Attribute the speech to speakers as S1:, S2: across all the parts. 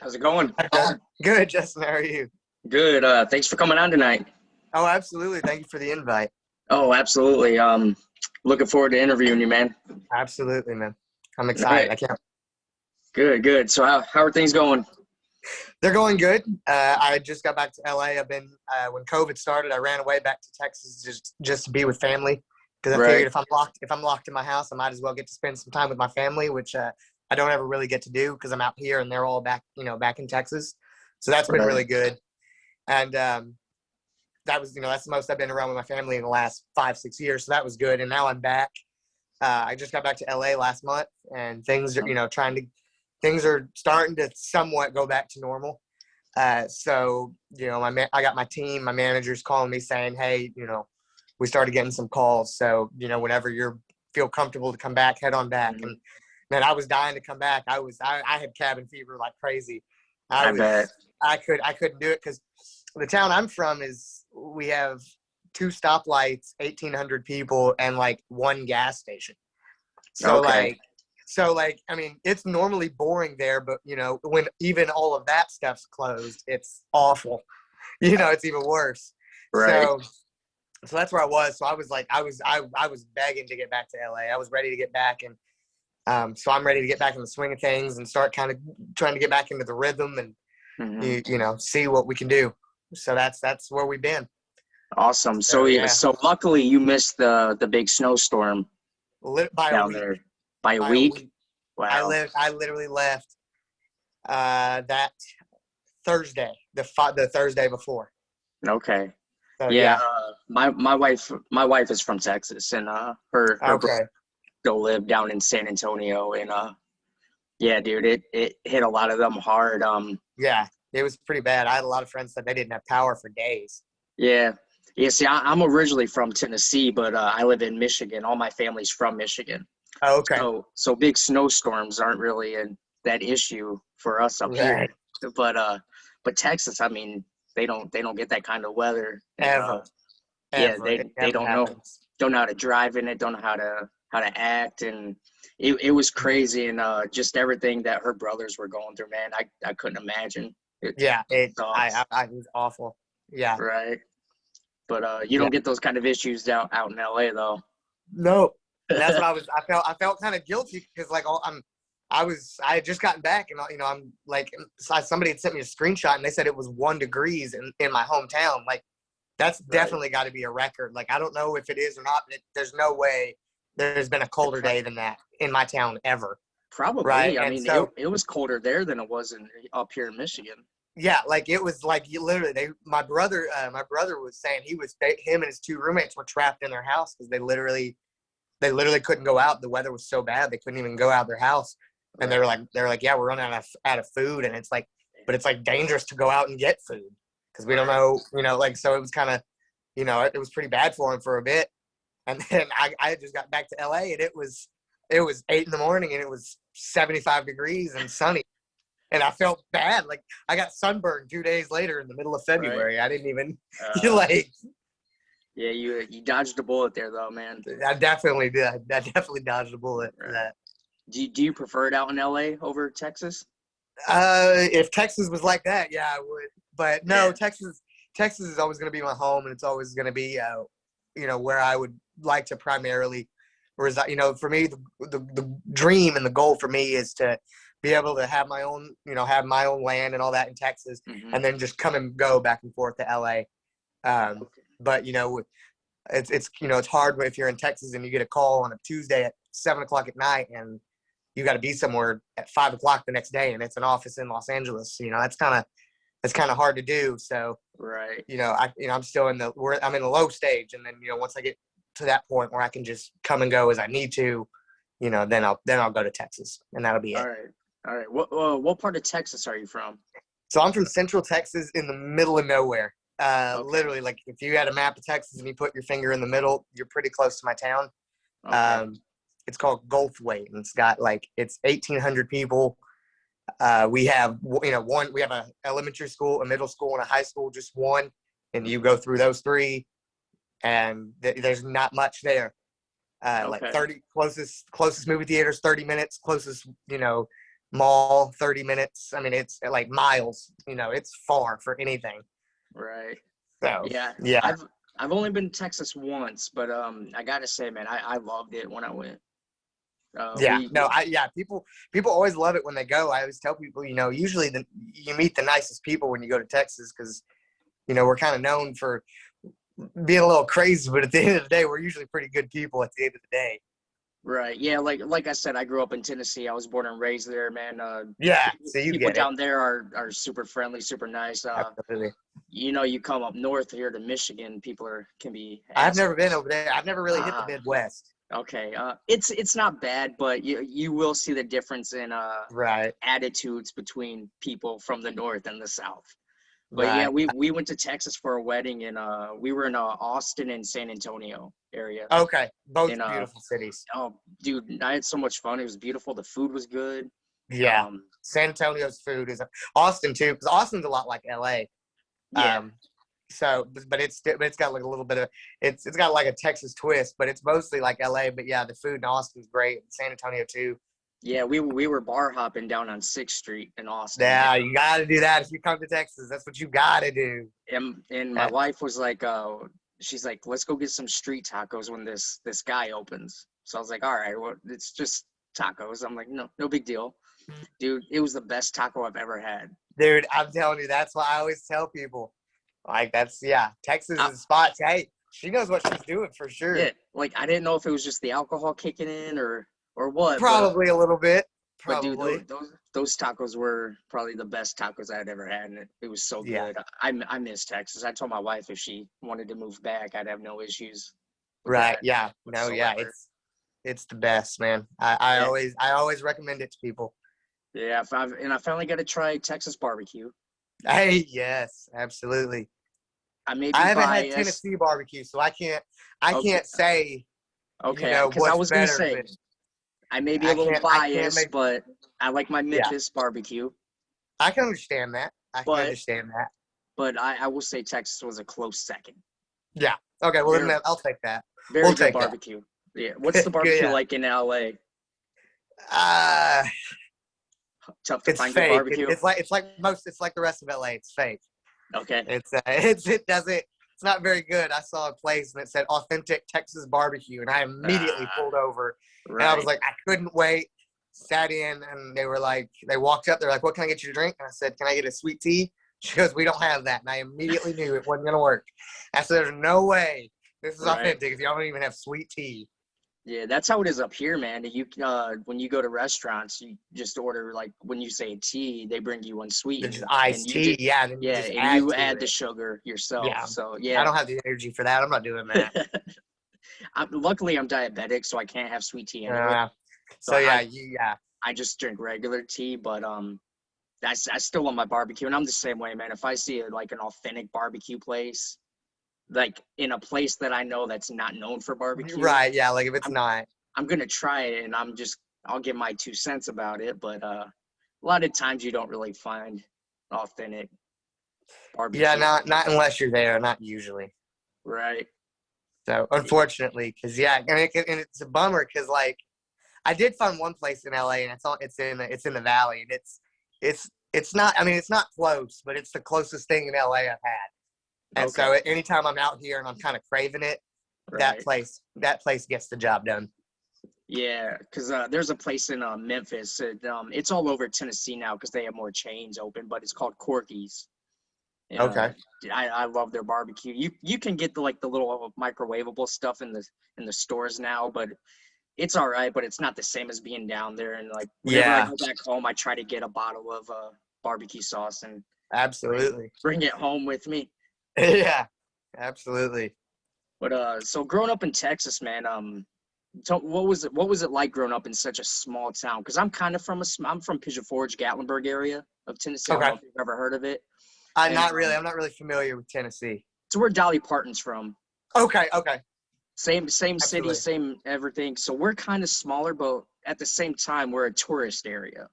S1: How's it going?
S2: Good, Justin. How are you?
S1: Good. Thanks for coming on tonight.
S2: Oh, absolutely. Thank you for the invite.
S1: Oh, absolutely. Looking forward to interviewing you, man.
S2: Absolutely, man. I'm
S1: All
S2: excited.
S1: right.
S2: I can't.
S1: Good, good. So how are things going?
S2: They're going good. I just got back to LA. I've been when COVID started, I ran away back to Texas just to be with family because I figured
S1: Right.
S2: if I'm locked in my house, I might as well get to spend some time with my family, which I don't ever really get to do because I'm out here and they're all back in Texas. So that's been
S1: Right.
S2: really good. And that's the most I've been around with my family in the last 5-6 years. So that was good. And now I'm back. I just got back to LA last month, and things are starting to somewhat go back to normal. I got my team, my managers calling me saying, hey, we started getting some calls. So, whenever you feel comfortable to come back, head on back.
S1: Mhm.
S2: And man, I was dying to come back. I had cabin fever like crazy. I
S1: I
S2: was,
S1: bet.
S2: I couldn't do it because the town I'm from we have two stoplights, 1,800 people, and like one gas station. So
S1: Okay.
S2: like, I mean, it's normally boring there, but when even all of that stuff's closed, it's awful. It's even worse.
S1: Right.
S2: So that's where I was. So I was like, I was begging to get back to LA. I was ready to get back, and so I'm ready to get back in the swing of things and start kind of trying to get back into the rhythm and
S1: Hmm.
S2: see what we can do. So that's where we've been.
S1: Awesome. So
S2: So
S1: yeah,
S2: yeah,
S1: so luckily you missed the big snowstorm
S2: by a
S1: down
S2: week,
S1: there by a
S2: by a
S1: week.
S2: week.
S1: Wow.
S2: I literally left that Thursday, the Thursday before.
S1: Okay.
S2: So
S1: Yeah.
S2: yeah,
S1: My wife is from Texas, and her brother
S2: okay,
S1: still live down in San Antonio, and yeah, dude, it hit a lot of them hard.
S2: yeah, it was pretty bad. I had a lot of friends that they didn't have power for days.
S1: Yeah. Yeah, see, I'm originally from Tennessee, but I live in Michigan. All my family's from Michigan.
S2: Oh, okay,
S1: So big snowstorms aren't really that issue for us up here.
S2: right,
S1: But Texas, I mean, they don't get that kind of weather. And
S2: ever,
S1: yeah,
S2: ever,
S1: they
S2: it
S1: they
S2: never
S1: don't
S2: happens.
S1: know how to drive in it, don't know how to act, and it was crazy. And just everything that her brothers were going through, man, I couldn't imagine. It
S2: Yeah,
S1: sucks,
S2: it was awful. Yeah,
S1: right? But you
S2: yeah.
S1: don't get those kind of issues down out in LA though.
S2: No, and that's what I felt kind of guilty because like I had just gotten back and I'm like somebody had sent me a screenshot and they said it was 1 degrees in my hometown. Like that's
S1: Right.
S2: definitely got to be a record. Like I don't know if it is or not, but there's no way there's been a
S1: It
S2: colder day than that in my town ever. Right,
S1: probably. I
S2: and
S1: mean, it
S2: so
S1: it was colder there than it was up here in Michigan.
S2: yeah, like it was like you literally my brother was saying him and his two roommates were trapped in their house because they literally couldn't go out. The weather was so bad they couldn't even go out of their house. And
S1: Right.
S2: they were like, yeah, we're running out of food, and but it's like dangerous to go out and get food because we don't
S1: Right.
S2: know, like so it was kind of, it was pretty bad for him for a bit. And then I just got back to LA and it was 8 in the morning and it was 75 degrees and sunny. And I felt bad. Like I got sunburned 2 days later in the middle of
S1: Right.
S2: February. I didn't even you
S1: Uh,
S2: like
S1: yeah, you dodged a bullet there though, man.
S2: I definitely did. I definitely dodged a bullet for
S1: Right.
S2: that.
S1: Do you prefer it out in LA over Texas?
S2: If Texas was like that, yeah, I would. But no,
S1: Yeah.
S2: Texas is always going to be my home, and it's always going to be, where I would like to primarily reside. For me, the dream and the goal for me is to be able to have my own land and all that in Texas,
S1: Hmm.
S2: and then just come and go back and forth to LA.
S1: Okay.
S2: But it's hard if you're in Texas and you get a call on a Tuesday at 7 o'clock at night and you got to be somewhere at 5 o'clock the next day and it's an office in Los Angeles. That's kind of hard to do. So,
S1: Right.
S2: I'm still I'm in the low stage. And then, once I get to that point where I can just come and go as I need to, then I'll go to Texas and that'll be
S1: All
S2: it.
S1: right. All right. What part of Texas are you from?
S2: So I'm from Central Texas in the middle of nowhere.
S1: Okay.
S2: Literally, like if you had a map of Texas and you put your finger in the middle, you're pretty close to my town.
S1: Okay.
S2: Um, it's called Gulfway, and it's 1,800 people. We have we have a elementary school, a middle school, and a high school, just one, and you
S1: Hmm.
S2: go through those three, and there's not much there. Like
S1: Okay.
S2: 30 closest movie theaters, 30 minutes. Closest, mall, 30 minutes. I mean, it's like miles, it's far for anything.
S1: Right.
S2: So,
S1: Yeah.
S2: yeah.
S1: I've only been to Texas once, but I gotta say, man, I loved it when I went.
S2: Yeah,
S1: We
S2: no, people always love it when they go. I always tell people, usually you meet the nicest people when you go to Texas because, we're kind of known for being a little crazy, but at the end of the day, we're usually pretty good people at the end of the day.
S1: Right. Yeah. Like I said, I grew up in Tennessee. I was born and raised there, man.
S2: Yeah, so you
S1: People
S2: get it.
S1: down there are super friendly, super nice.
S2: Absolutely.
S1: You come up north here to Michigan, people can be
S2: I've never been
S1: assholes.
S2: over there. I've never really hit the
S1: Ah,
S2: Midwest.
S1: okay. It's not bad, but you will see the difference in
S2: Right,
S1: attitudes between people from the north and the south. But yeah,
S2: right.
S1: we went to Texas for a wedding, and we were in Austin and San Antonio area.
S2: Okay, both
S1: And
S2: beautiful cities.
S1: oh, dude, I had so much fun. It was beautiful. The food was good.
S2: Yeah,
S1: Um,
S2: San Antonio's food is Austin too, because Austin's a lot like LA.
S1: yeah,
S2: Um, so, but it's got like a little bit of it's got like a Texas twist, but it's mostly like LA. But yeah, the food in Austin's great. San Antonio too.
S1: yeah. We were bar hopping down on 6th Street in Austin,
S2: Yeah, you got to do that if you come to Texas. That's what you got to do.
S1: and my wife was like, she's like, let's go get some street tacos when this guy opens. So I was like, all right, well, it's just tacos. I'm like, no big deal, dude. It was the best taco I've ever had.
S2: Dude, I'm telling you, that's why I always tell people. Like Texas
S1: I,
S2: is a spot. Hey, she knows what she's doing for sure.
S1: yeah, like I didn't know if it was just the alcohol kicking in or what,
S2: Probably a little bit.
S1: but dude,
S2: Probably.
S1: those tacos were probably the best tacos I had ever had, and it was so
S2: Yeah.
S1: good. I miss Texas. I told my wife if she wanted to move back, I'd have no issues with
S2: Right.
S1: that
S2: Yeah. No. Yeah.
S1: whatsoever.
S2: It's the best, man. I
S1: Yeah,
S2: always recommend it to people.
S1: yeah. I finally got to try Texas barbecue.
S2: Hey, yes, absolutely.
S1: I may be
S2: I haven't had
S1: biased.
S2: Tennessee barbecue, so I
S1: Okay,
S2: can't say
S1: okay, because I
S2: what's
S1: was gonna
S2: better.
S1: say
S2: But
S1: I may be a little
S2: I can't
S1: biased,
S2: make.
S1: but I like my
S2: Yeah,
S1: Memphis barbecue.
S2: I can understand that. I can
S1: But
S2: understand that.
S1: I will say Texas was a close second.
S2: Yeah. Okay. Well,
S1: Very
S2: then I'll take that. We'll
S1: very good
S2: take that.
S1: barbecue. Yeah. What's the
S2: Good.
S1: barbecue
S2: Yeah.
S1: like in LA?
S2: Uh,
S1: Tough to
S2: it's
S1: find good
S2: fake.
S1: barbecue.
S2: It's like the rest of LA. It's fake.
S1: Okay.
S2: It doesn't. It's not very good. I saw a place and it said authentic Texas barbecue, and I immediately
S1: Ah,
S2: pulled over, and I was
S1: right.
S2: like, I couldn't wait. Sat in, and they walked up. They're like, "What can I get you to drink?" And I said, "Can I get a sweet tea?" She goes, "We don't have that," and I immediately knew it wasn't gonna work. I said, "There's no way this is
S1: Right.
S2: authentic if y'all don't even have sweet tea."
S1: Yeah, that's how it is up here, man. When you go to restaurants, you just order like when you say tea, they bring you
S2: It's just
S1: unsweetened, and
S2: iced
S1: you just
S2: tea, yeah. And then you
S1: yeah,
S2: just
S1: and
S2: add
S1: you
S2: to
S1: add the
S2: it.
S1: sugar yourself.
S2: Yeah,
S1: So
S2: I
S1: yeah.
S2: don't have the energy for that. I'm not doing that.
S1: Luckily I'm diabetic, so I can't have sweet tea anyway.
S2: Uh,
S1: So
S2: so yeah, yeah.
S1: I just drink regular tea, but I still want my barbecue, and I'm the same way, man. If I see like an authentic barbecue place, like in a place that I know that's not known for barbecue,
S2: Right, yeah. Like if it's
S1: I'm
S2: not.
S1: I'm gonna try it, and I'll give my 2 cents about it. But a lot of times you don't really find authentic
S2: Yeah,
S1: barbecue,
S2: not unless you're there, not usually.
S1: right?
S2: So unfortunately, because yeah, and it's a bummer because like I did find one place in LA, and it's in the valley, and it's not. I mean, it's not close, but it's the closest thing in LA I've had. And
S1: Okay,
S2: so anytime I'm out here and I'm kind of craving it,
S1: right.
S2: that place gets the job done.
S1: Yeah, because there's a place in Memphis. It's all over Tennessee now because they have more chains open, but it's called Corky's. And
S2: Okay.
S1: I love their barbecue. You can get the little microwavable stuff in the stores now, but it's all right. But it's not the same as being down there. And like whenever I
S2: Yeah,
S1: go back home, I try to get a bottle of barbecue sauce and
S2: absolutely.
S1: bring it home with me.
S2: Yeah, absolutely.
S1: But so growing up in Texas, man, what was it like growing up in such a small town? Because I'm from Pigeon Forge, Gatlinburg area of Tennessee. I don't
S2: Okay.
S1: know if you've ever heard of it. And
S2: Not really. I'm not really familiar with Tennessee.
S1: it's where Dolly Parton's from.
S2: Okay. Okay.
S1: Same city,
S2: Absolutely.
S1: same everything. So we're kind of smaller, but at the same time, we're a tourist area.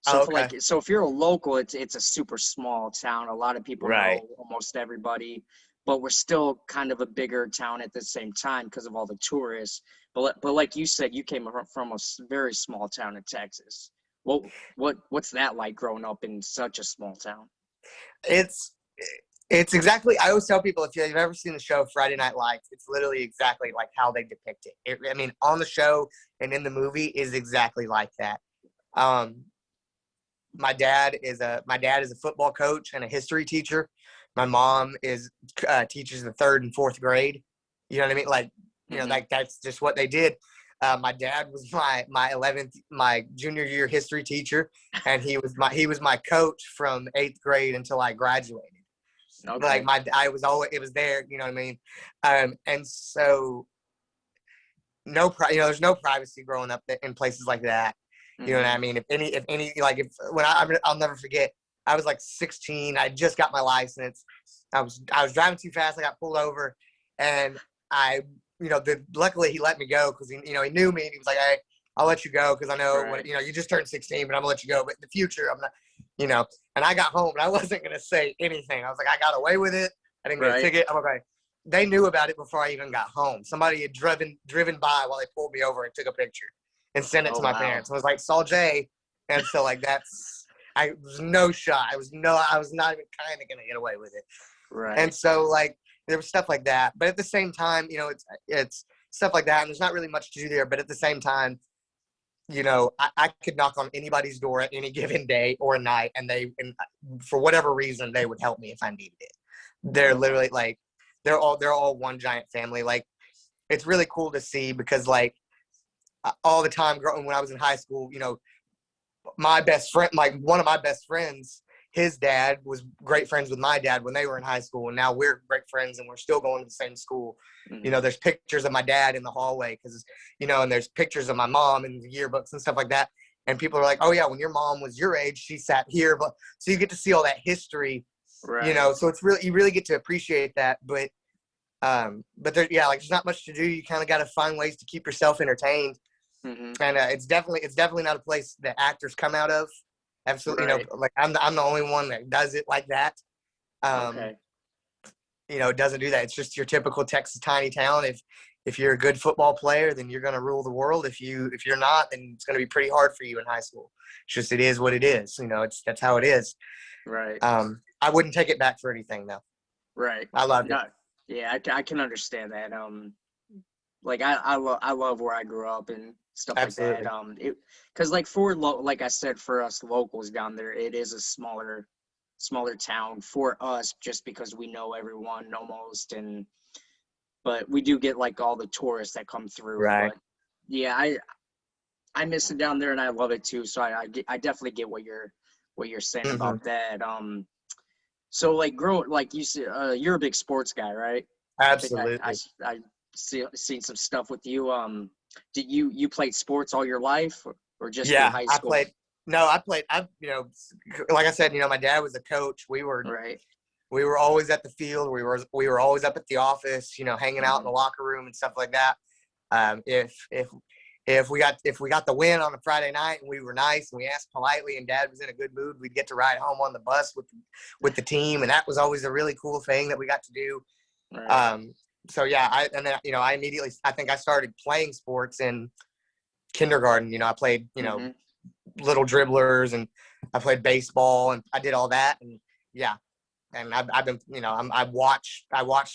S1: So
S2: Oh, okay.
S1: if you're a local, it's a super small town. A lot of people
S2: Right.
S1: know almost everybody, but we're still kind of a bigger town at the same time because of all the tourists. But like you said, you came from a very small town in Texas. What what's that like growing up in such a small town?
S2: It's it's exactly. I always tell people if you've ever seen the show Friday Night Lights, it's literally exactly like how they depict it. I mean, on the show and in the movie is exactly like that. Um, my dad is a football coach and a history teacher. My mom is teaches the third and fourth grade. You know what I mean? Like,
S1: Hmm.
S2: like that's just what they did. My dad was my junior year history teacher, and he was my coach from eighth grade until I graduated. Like
S1: Okay.
S2: I was always it was there. You know what I mean? And so there's no privacy growing up in places like that. You know what
S1: Hmm.
S2: I mean? If any, like if when I'll never forget. I was like 16. I just got my license. I was driving too fast. I got pulled over, and I, luckily he let me go because he knew me and he was like, hey, I'll let you go because I know
S1: Right.
S2: you just turned 16, but I'm gonna let you go. But in the future, I'm not, you know. And I got home and I wasn't gonna say anything. I was like, I got away with it. I didn't get a
S1: Right.
S2: ticket. I'm okay. They knew about it before I even got home. Somebody had driven by while they pulled me over and took a picture and sent it
S1: Oh
S2: to my
S1: wow.
S2: parents. I was like, saw Jay, and so like I was no shot. I was not even kind of gonna get away with it. And
S1: Right.
S2: so like there was stuff like that, but at the same time, it's stuff like that, and there's not really much to do there. But at the same time, I could knock on anybody's door at any given day or night, and for whatever reason they would help me if I needed it. They're
S1: Okay.
S2: literally like they're all one giant family. Like it's really cool to see because like all the time growing when I was in high school, my best friend, like one of my best friends, his dad was great friends with my dad when they were in high school, and now we're great friends and we're still going to the same school.
S1: Hmm.
S2: There's pictures of my dad in the hallway because and there's pictures of my mom in the yearbooks and stuff like that. And people are like, "Oh yeah, when your mom was your age, she sat here." But so you get to see all that history,
S1: Right.
S2: So it's really you really get to appreciate that. But yeah, like there's not much to do. You kind of got to find ways to keep yourself entertained,
S1: Hmm.
S2: and it's definitely not a place that actors come out of. Absolutely,
S1: Right.
S2: like I'm the only one that does it like that. Um,
S1: Okay.
S2: it doesn't do that. It's just your typical Texas tiny town. If you're a good football player, then you're going to rule the world. If you're not, then it's going to be pretty hard for you in high school. It's just it is what it is. That's how it is.
S1: Right.
S2: I wouldn't take it back for anything though.
S1: Right.
S2: I loved it.
S1: No. Yeah, I can understand that. Like I love where I grew up and stuff like that.
S2: Absolutely.
S1: It because like like I said, for us locals down there, it is a smaller town for us just because we know everyone almost, and but we do get like all the tourists that come through.
S2: Right.
S1: But yeah, I miss it down there and I love it too. So I definitely get what you're saying
S2: Hmm.
S1: about that. So like like you said, you're a big sports guy, right? I think
S2: Absolutely.
S1: I seen some stuff with you. Did you played sports all your life or just through
S2: Yeah,
S1: high
S2: I
S1: school?
S2: played. No, I played. Like I said, my dad was a coach.
S1: Right.
S2: We were always at the field. We were always up at the office, hanging out in
S1: Hmm.
S2: the locker room and stuff like that. If we got the win on a Friday night and we were nice and we asked politely and Dad was in a good mood, we'd get to ride home on the bus with the team, and that was always a really cool thing that we got to do.
S1: Right.
S2: Um, so yeah, I immediately I think I started playing sports in kindergarten. I played
S1: Hmm.
S2: little dribblers and I played baseball and I did all that, and yeah, and I've been I watch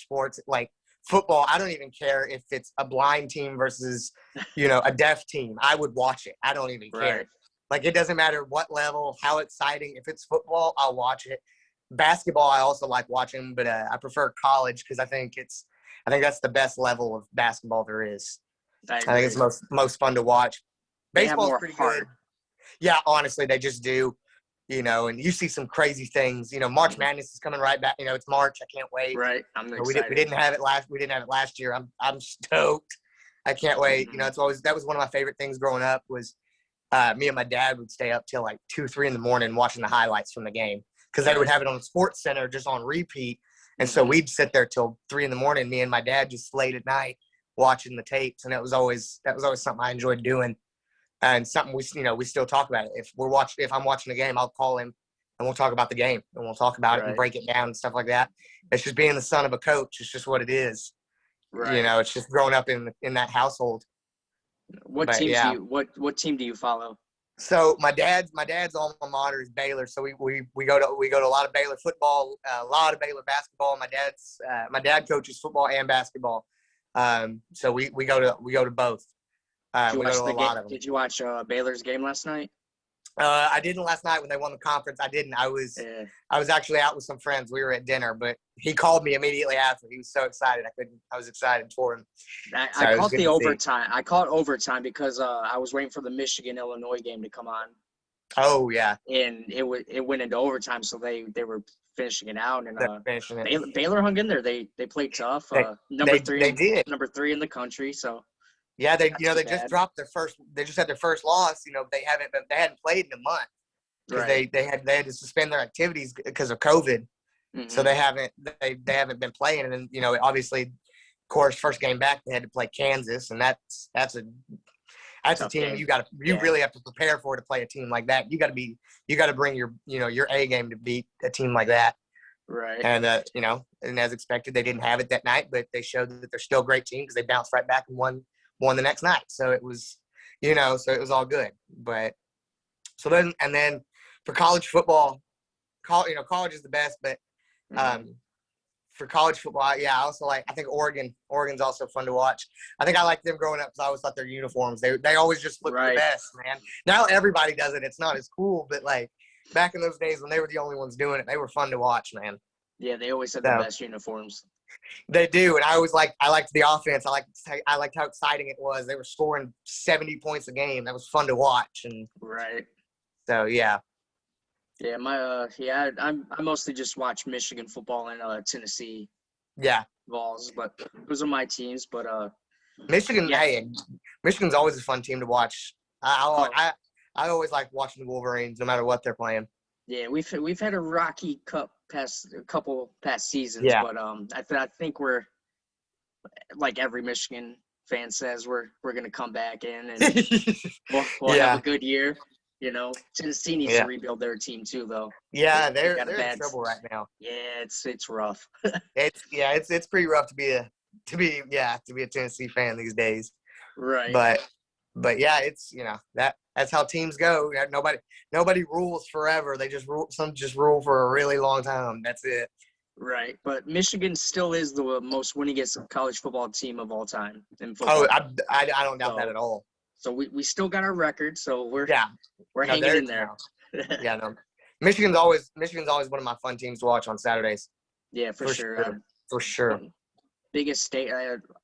S2: sports like football. I don't even care if it's a blind team versus a deaf team. I would watch it. I don't even care.
S1: Right.
S2: Like it doesn't matter what level, how exciting. If it's football, I'll watch it. Basketball, I also like watching, but I prefer college because I think that's the best level of basketball there is.
S1: I
S2: I think it's
S1: agree.
S2: most fun to watch.
S1: They have
S2: Baseball's
S1: more
S2: pretty good.
S1: heart.
S2: Yeah, honestly, they just do. And you see some crazy things. March
S1: Hmm.
S2: Madness is coming right back. It's March. I can't wait.
S1: Right. I'm
S2: We
S1: excited.
S2: didn't have it last. We didn't have it last year. I'm stoked. I can't wait.
S1: Hmm.
S2: It's always that was one of my favorite things growing up was me and my dad would stay up till like 2, 3 in the morning watching the highlights from the game because they would
S1: Right.
S2: have it on the Sports Center just on repeat, and so
S1: Hmm.
S2: we'd sit there till 3 in the morning. Me and my dad just late at night watching the tapes, and that was always something I enjoyed doing, and something we still talk about it. If I'm watching the game, I'll call him and we'll talk about the game and we'll talk about it and
S1: Right.
S2: break it down and stuff like that. It's just being the son of a coach. It's just what it is.
S1: Right.
S2: It's just growing up in that household.
S1: What
S2: But
S1: teams do
S2: yeah,
S1: you what team do you follow?
S2: So my dad's alma mater is Baylor, so we go to a lot of Baylor football, a lot of Baylor basketball. My dad coaches football and basketball, so we go to both.
S1: Did you
S2: We go
S1: watch
S2: to
S1: the
S2: a
S1: game?
S2: lot of them.
S1: Did you watch Baylor's game last night?
S2: I didn't last night when they won the conference. I didn't.
S1: Yeah.
S2: I was actually out with some friends. We were at dinner, but he called me immediately after. He was so excited. I was excited for him. So
S1: I
S2: it was
S1: caught
S2: good
S1: the
S2: to see.
S1: overtime. I caught overtime because I was waiting for the Michigan Illinois game to come on,
S2: Oh yeah,
S1: and it went into overtime, so they were finishing it out, and
S2: they're finishing it.
S1: Baylor hung in there. They played tough.
S2: They they did.
S1: Number 3 in the country, so
S2: Yeah,
S1: not
S2: they
S1: too
S2: just
S1: bad.
S2: dropped their first. They just had their first loss. They hadn't played in a month because
S1: Right.
S2: they had to suspend their activities because of COVID. So
S1: Hmm.
S2: they haven't been playing. And then obviously, of course, first game back they had to play Kansas, and that's a
S1: Tough
S2: team
S1: game.
S2: you
S1: Yeah.
S2: really have to prepare for to play a team like that. You got to bring your A game to beat a team like that.
S1: Right.
S2: And and as expected, they didn't have it that night, but they showed that they're still a great team because they bounced right back and won the next night. So it was, so it was all good. But then for college football, college is the best, but
S1: Mhm.
S2: for college football, yeah, I also I think Oregon's also fun to watch. I think I liked them growing up because I always thought their uniforms, they always just looked the
S1: Right.
S2: best, man. Now everybody does it. It's not as cool, but back in those days when they were the only ones doing it, they were fun to watch, man.
S1: Yeah, they always had the
S2: So
S1: best uniforms.
S2: they do, and I liked the offense. I liked how exciting it was. They were scoring 70 points a game. That was fun to watch, and
S1: Right.
S2: so yeah,
S1: Yeah, I mostly just watch Michigan football and Tennessee
S2: yeah.
S1: Vols, but those are my teams. But
S2: Michigan,
S1: yeah.
S2: hey, Michigan's always a fun team to watch.
S1: Oh
S2: I always like watching the Wolverines, no matter what they're playing.
S1: yeah, we've had a rocky couple past seasons,
S2: Yeah.
S1: but I think we're like every Michigan fan says we're gonna come back in and we'll have a
S2: Yeah,
S1: good year. Tennessee needs to
S2: yeah,
S1: rebuild their team too, though.
S2: yeah.
S1: They
S2: They're
S1: got a
S2: they're in
S1: bad.
S2: trouble right now.
S1: Yeah, it's rough.
S2: It's pretty rough to be a Tennessee fan these days.
S1: Right.
S2: But yeah, it's that's how teams go. Yeah, nobody rules forever. They just rule. Some just rule for a really long time. That's it.
S1: Right, but Michigan still is the most winningest college football team of all time in
S2: Oh,
S1: football.
S2: I don't doubt that
S1: So,
S2: at all.
S1: so we still got our record, so
S2: Yeah.
S1: we're
S2: No,
S1: hanging
S2: there.
S1: in there.
S2: No. Yeah. No. Michigan's always one of my fun teams to watch on Saturdays.
S1: Yeah, for
S2: For
S1: sure.
S2: sure. For sure.
S1: Biggest state.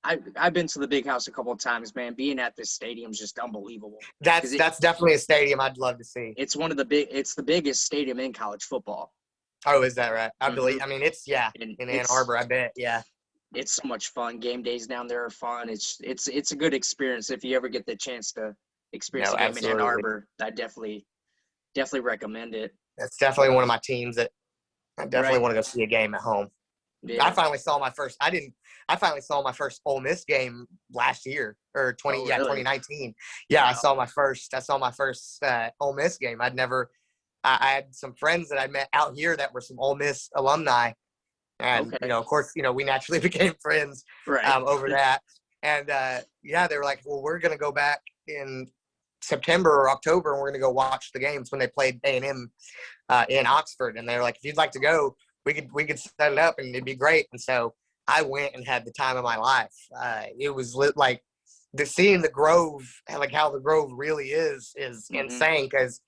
S1: I've been to the Big House a couple of times, man. Being at this stadium is just unbelievable.
S2: That's definitely a stadium I'd love to see.
S1: It's It's the biggest stadium in college football.
S2: Oh, is that right? I
S1: Mhm.
S2: believe. I mean, it's
S1: And
S2: in Ann Arbor. I bet. Yeah.
S1: it's so much fun. Game days down there are fun. It's a good experience if you ever get the chance to experience
S2: No,
S1: a game in Ann
S2: absolutely.
S1: Arbor. I definitely recommend it.
S2: That's
S1: But
S2: definitely one of my teams that I definitely
S1: right,
S2: want to go see a game at home. I
S1: yeah.
S2: finally saw my first. I didn't. I finally saw my first Ole Miss game last year or
S1: Oh, really?
S2: 2019. Yeah, I
S1: Wow.
S2: saw my first. I saw my first Ole Miss game. I'd never. I had some friends that I met out here that were some Ole Miss alumni, and
S1: Okay.
S2: of course, we naturally became friends
S1: Right.
S2: over that. And yeah, they were like, "Well, we're gonna go back in September or October, and we're gonna go watch the games when they played A&M in Oxford." And they're like, "If you'd like to go, we could set it up, and it'd be great." And so I went and had the time of my life. It was like seeing the Grove, like how the Grove really is
S1: Hmm.
S2: insane because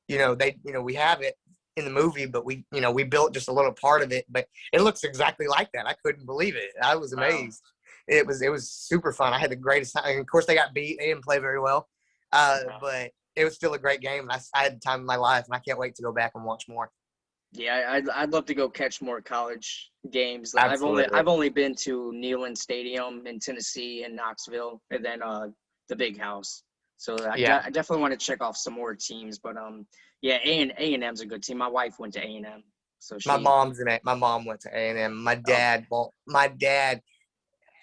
S2: we have it in the movie, but we built just a little part of it, but it looks exactly like that. I couldn't believe it. I was
S1: Wow.
S2: amazed. It was super fun. I had the greatest time. And of course, they got beat. They didn't play very well,
S1: Wow.
S2: but it was still a great game. And I had the time of my life, and I can't wait to go back and watch more.
S1: Yeah, I'd love to go catch more college games.
S2: Absolutely.
S1: I've only been to Neyland Stadium in Tennessee and Knoxville, and then the Big House. So
S2: Yeah.
S1: I definitely want to check off some more teams. But yeah, A&M's a good team. My wife went to A&M, so
S2: My
S1: she.
S2: mom's in it. My mom went to A&M.
S1: Okay.
S2: My dad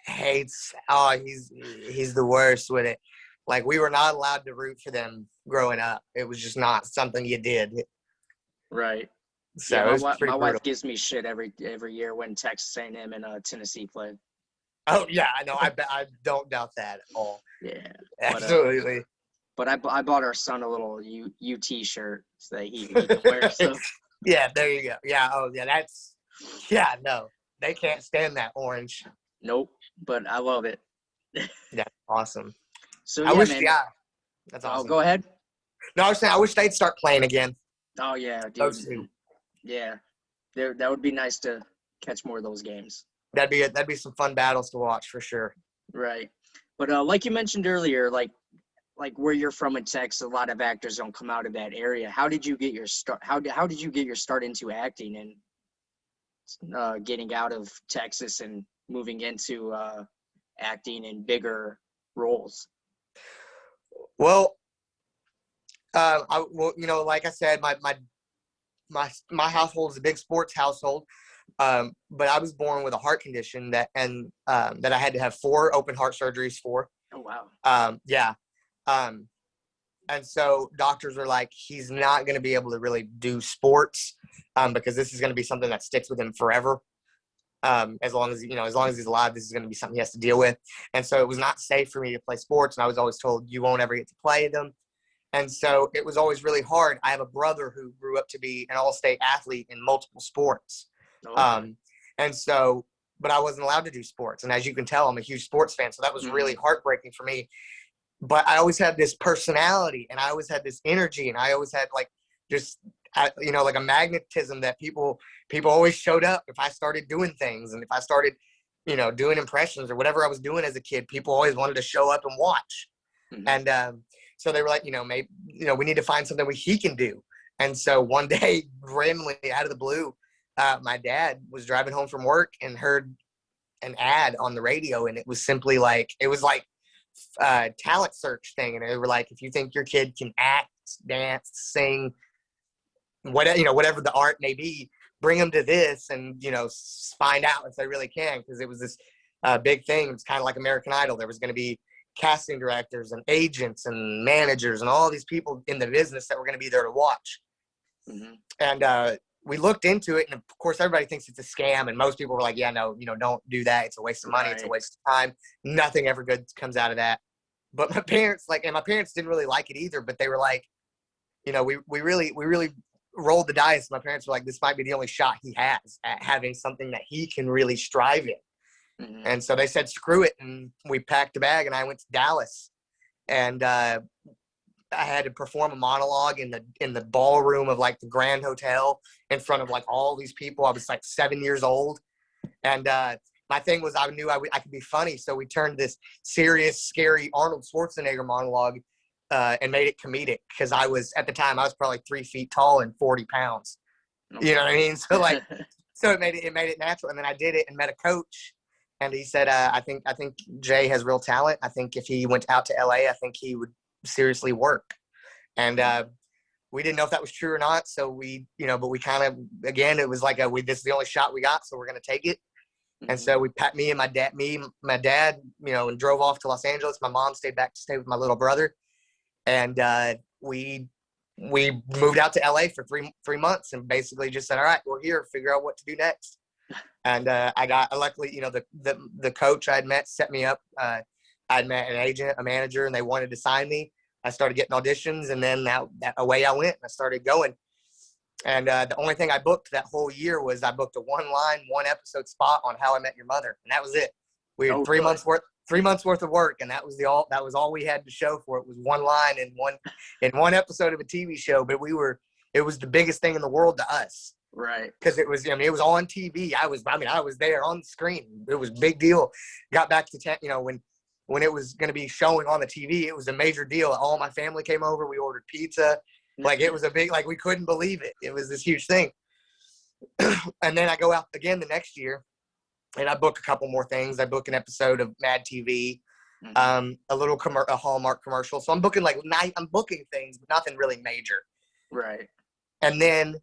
S2: hates. Oh, he's the worst with it. Like we were not allowed to root for them growing up. It was just not something you did.
S1: Right. Yeah,
S2: So it was pretty
S1: my
S2: brutal.
S1: wife gives me shit every year when Texas A&M and Tennessee play.
S2: Oh yeah, I know. I don't doubt that at all.
S1: Yeah, but
S2: Absolutely.
S1: But I bought our son a little UT shirt so that he can wear. So
S2: Yeah, there you go. Yeah, oh yeah, no, they can't stand that orange.
S1: nope, but I love it.
S2: That's awesome.
S1: So
S2: I
S1: yeah,
S2: wish,
S1: man.
S2: yeah, that's
S1: Oh,
S2: awesome.
S1: go ahead.
S2: No, I was saying I wish they'd start playing again.
S1: Oh yeah,
S2: Those
S1: dude.
S2: two.
S1: Yeah, that would be nice to catch more of those games.
S2: That'd be some fun battles to watch for sure.
S1: Right. But like you mentioned earlier, like where you're from in Texas, a lot of actors don't come out of that area. How did you get your start? How did you get your start into acting and getting out of Texas and moving into acting in bigger roles?
S2: Well, well, you know, like I said, my household is a big sports household. But I was born with a heart condition that I had to have 4 open heart surgeries for.
S1: Oh wow.
S2: Yeah. Um, and so doctors were like, he's not going to be able to really do sports because this is going to be something that sticks with him forever. As long as he's alive, this is going to be something he has to deal with. And so it was not safe for me to play sports. And I was always told you won't ever get to play them. And so it was always really hard. I have a brother who grew up to be an all-state athlete in multiple sports.
S1: Okay.
S2: And so, but I wasn't allowed to do sports. And as you can tell, I'm a huge sports fan. So that was really heartbreaking for me. But I always had this personality and I always had this energy and I always had like just, like a magnetism that people always showed up if I started doing things. And if I started, doing impressions or whatever I was doing as a kid, people always wanted to show up and watch.
S1: Mm-hmm.
S2: And so they were like, maybe, we need to find something he can do. And so one day, randomly out of the blue, my dad was driving home from work and heard an ad on the radio. And it was simply like, talent search thing. And they were like, if you think your kid can act, dance, sing, whatever the art may be, bring them to this and, find out if they really can. Because it was this big thing. It's kind of like American Idol. There was going to be casting directors and agents and managers and all these people in the business that were going to be there to watch.
S1: Mm-hmm.
S2: And we looked into it, and of course everybody thinks it's a scam, and most people were like, yeah, no, don't do that. It's a waste of money. It's a waste of time. Nothing ever good comes out of that. But my parents didn't really like it either, but they were like, we really rolled the dice. My parents were like, this might be the only shot he has at having something that he can really strive in.
S1: Mm-hmm.
S2: And so they said, screw it. And we packed a bag and I went to Dallas, and I had to perform a monologue in the ballroom of like the Grand Hotel in front of like all these people. I was like 7 years old. And my thing was I knew I could be funny. So we turned this serious, scary Arnold Schwarzenegger monologue and made it comedic because at the time I was probably 3 feet tall and 40 pounds. Okay. You know what I mean? So like, so it made it natural. And then I did it and met a coach. And he said, I think Jae has real talent. I think if he went out to LA, I think he would seriously work. And we didn't know if that was true or not. So but we kind of, again, it was like this is the only shot we got, so we're going to take it. Mm-hmm. And so we packed my dad, and drove off to Los Angeles. My mom stayed back to stay with my little brother. And we moved out to LA for three months and basically just said, all right, we're here, figure out what to do next. And I got, luckily, the coach I had met set me up. I'd met an agent, a manager, and they wanted to sign me. I started getting auditions, and then that away I went, and I started going. And the only thing I booked that whole year was I booked a 1 episode spot on How I Met Your Mother, and that was it. We had 3 months worth of work, and that was all we had to show for it was one line in one episode of a TV show. But it was the biggest thing in the world to us.
S1: Right.
S2: Because it was, it was on TV. I was there on the screen. It was a big deal. Got back to when it was going to be showing on the TV, it was a major deal. All my family came over. We ordered pizza. Like it was a big, like we couldn't believe it. It was this huge thing. And then I go out again the next year and I book a couple more things. I book an episode of Mad TV, mm-hmm. A Hallmark commercial. So I'm booking I'm booking things, but nothing really major.
S1: Right.
S2: And then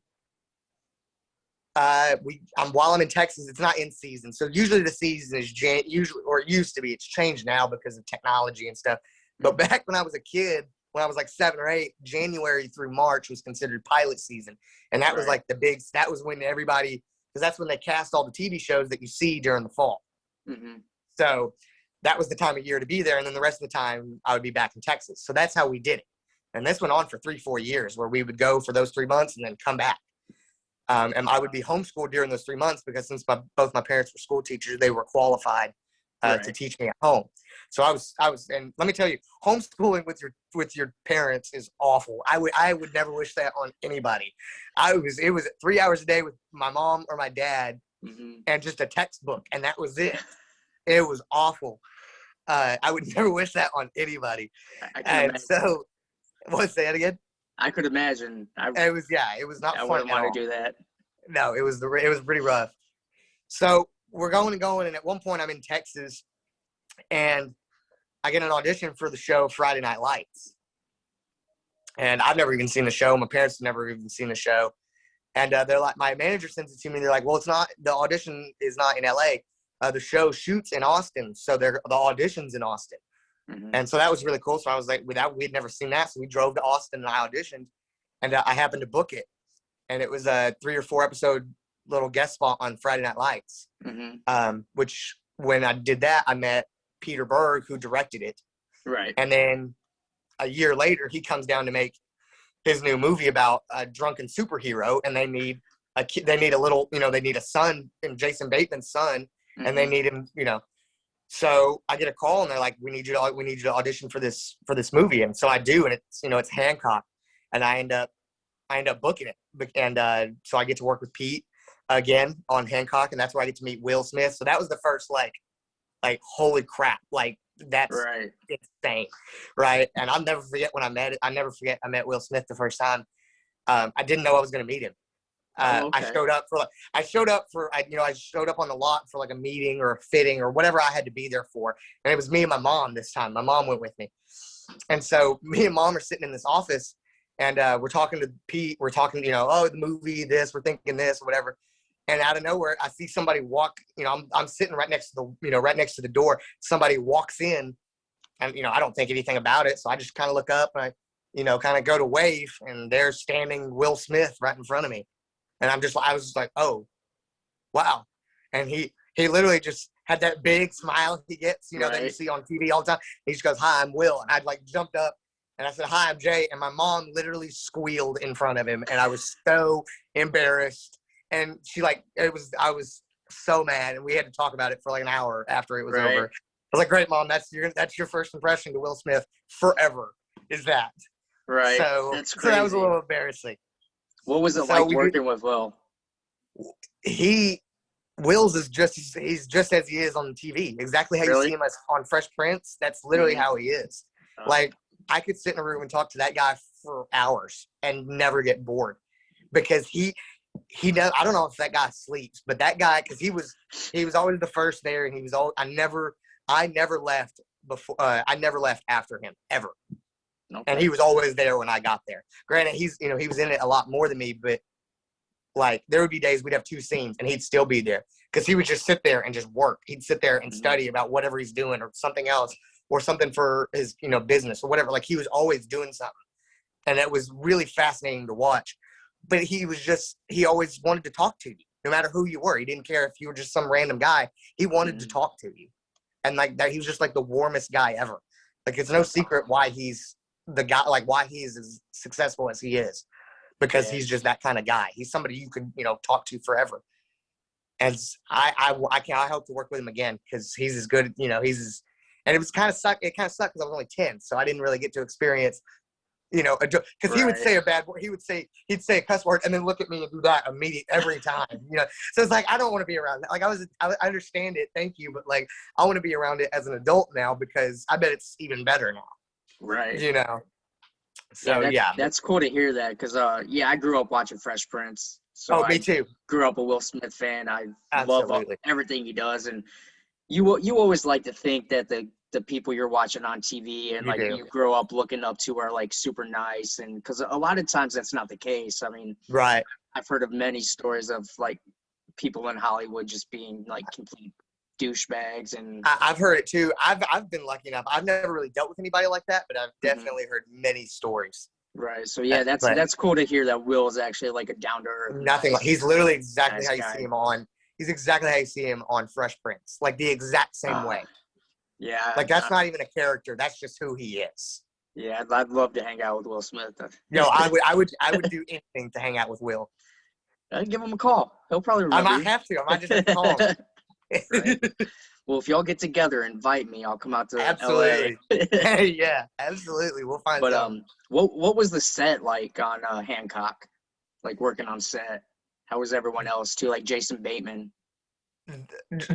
S2: while I'm in Texas, it's not in season. So usually the season is it used to be. It's changed now because of technology and stuff. But back when I was a kid, when I was like 7 or 8, January through March was considered pilot season. And that was like that was when everybody, because that's when they cast all the TV shows that you see during the fall. Mm-hmm. So that was the time of year to be there. And then the rest of the time I would be back in Texas. So that's how we did it. And this went on for 3-4 years where we would go for those 3 months and then come back. And I would be homeschooled during those 3 months because since both my parents were school teachers, they were qualified to teach me at home. So I was, and let me tell you, homeschooling with your parents is awful. I would never wish that on anybody. It was 3 hours a day with my mom or my dad, and just a textbook, and that was it. It was awful. I would never wish that on anybody.
S1: I can imagine.
S2: So, say that again?
S1: I could imagine.
S2: It was not fun.
S1: I wouldn't want to do that.
S2: No, it was pretty rough. So we're going, and at one point I'm in Texas, and I get an audition for the show Friday Night Lights. And I've never even seen the show. My parents have never even seen the show. And they're like, my manager sends it to me, and they're like, well, it's not, the audition is not in LA. The show shoots in Austin, so the audition's in Austin. And so that was really cool. So I was like, we'd never seen that. So we drove to Austin and I auditioned, and I happened to book it. And it was a 3 or 4 episode little guest spot on Friday Night Lights. Which when I did that, I met Peter Berg, who directed it. Right. And then a year later, he comes down to make his new movie about a drunken superhero, and they need a little, they need a son, and Jason Bateman's son, and they need him, So I get a call, and they're like, we need you to audition for this movie. And so I do, and it's Hancock, and I end up booking it. And so I get to work with Pete again on Hancock, and that's where I get to meet Will Smith. So that was the first like holy crap, like that's insane, right? And I'll never forget when I met it. I met Will Smith the first time. I didn't know I was going to meet him. I showed up on the lot for like a meeting or a fitting or whatever I had to be there for. And it was me and my mom this time. My mom went with me. And so me and mom are sitting in this office, and we're talking to Pete. We're talking, the movie, this, we're thinking this, or whatever. And out of nowhere, I see somebody walk, I'm sitting right next to the door. Somebody walks in, and, I don't think anything about it. So I just kind of look up, and I, kind of go to wave, and there's standing Will Smith right in front of me. And I was just like, oh, wow. And he literally just had that big smile he gets, that you see on TV all the time. He just goes, hi, I'm Will. And I'd like jumped up, and I said, hi, I'm Jay. And my mom literally squealed in front of him. And I was so embarrassed. And I was so mad. And we had to talk about it for like an hour after it was over. I was like, great, Mom, that's your first impression to Will Smith forever, is that. Right. So that was a little embarrassing.
S1: What was it like working with Will?
S2: Will's he's just as he is on TV. Exactly how you see him on Fresh Prince. That's literally how he is. Like, I could sit in a room and talk to that guy for hours and never get bored, because he does. I don't know if that guy sleeps, but that guy, because he was always the first there, and he was I never left before. I never left after him ever. Okay. And he was always there when I got there. Granted, he was in it a lot more than me, but like there would be days we'd have 2 scenes and he'd still be there, because he would just sit there and just work. He'd sit there and study about whatever he's doing or something else, or something for his, business or whatever. Like, he was always doing something, and it was really fascinating to watch. But he always wanted to talk to you, no matter who you were. He didn't care if you were just some random guy. He wanted to talk to you. And like that, he was just like the warmest guy ever. Like, it's no secret why he's the guy, like why he's as successful as he is, because he's just that kind of guy. He's somebody you could, talk to forever. And I hope to work with him again, because he's as good, and it was kind of suck. It kind of sucked because I was only 10, so I didn't really get to experience, because he would say a bad word. He'd say a cuss word and then look at me and do that every time, So it's like, I don't want to be around that. Like, I understand it. Thank you. But like, I want to be around it as an adult now, because I bet it's even better now. Right. So
S1: that's cool to hear that, because I grew up watching Fresh Prince. So
S2: me too.
S1: Grew up a Will Smith fan. I love everything he does, and you always like to think that the people you're watching on TV and you grow up looking up to are like super nice, and because a lot of times that's not the case. I mean, right. I've heard of many stories of like people in Hollywood just being like complete douchebags, and
S2: I've heard it too. I've been lucky enough. I've never really dealt with anybody like that, but I've definitely heard many stories.
S1: Right. So that's cool to hear that Will is actually like a down to earth.
S2: Nothing. He's literally exactly how you see him on. He's exactly how you see him on Fresh Prince. Like the exact same way.
S1: Yeah,
S2: Like, that's not even a character. That's just who he is.
S1: yeah. I'd love to hang out with Will Smith.
S2: Yo, I would do anything to hang out with Will.
S1: I'd give him a call. He'll probably
S2: I
S1: remember
S2: might
S1: you.
S2: have to. I might just have to call him.
S1: Right. Well, if y'all get together, invite me. I'll come out to
S2: Absolutely.
S1: LA.
S2: Yeah, absolutely. We'll find
S1: But
S2: something.
S1: what was the set like on Hancock? Like working on set? How was everyone else too? Like Jason Bateman.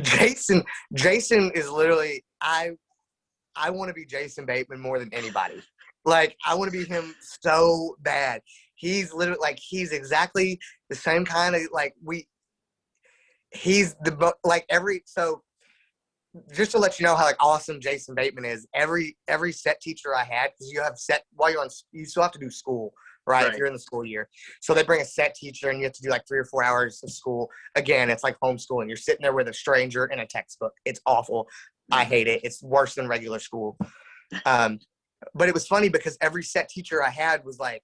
S2: Jason Jason is literally I want to be Jason Bateman more than anybody. Like, I want to be him so bad. He's literally like he's exactly the same kind of like he's like every so just to let you know how like awesome Jason Bateman is. Every set teacher I had, because you have set while you're on, you still have to do school, right? If
S1: Right.
S2: you're in the school year, so they bring a set teacher and you have to do like 3 or 4 hours of school. Again, it's like homeschooling. You're sitting there with a stranger in a textbook. It's awful. I hate it. It's worse than regular school. Um, but it was funny because every set teacher I had was like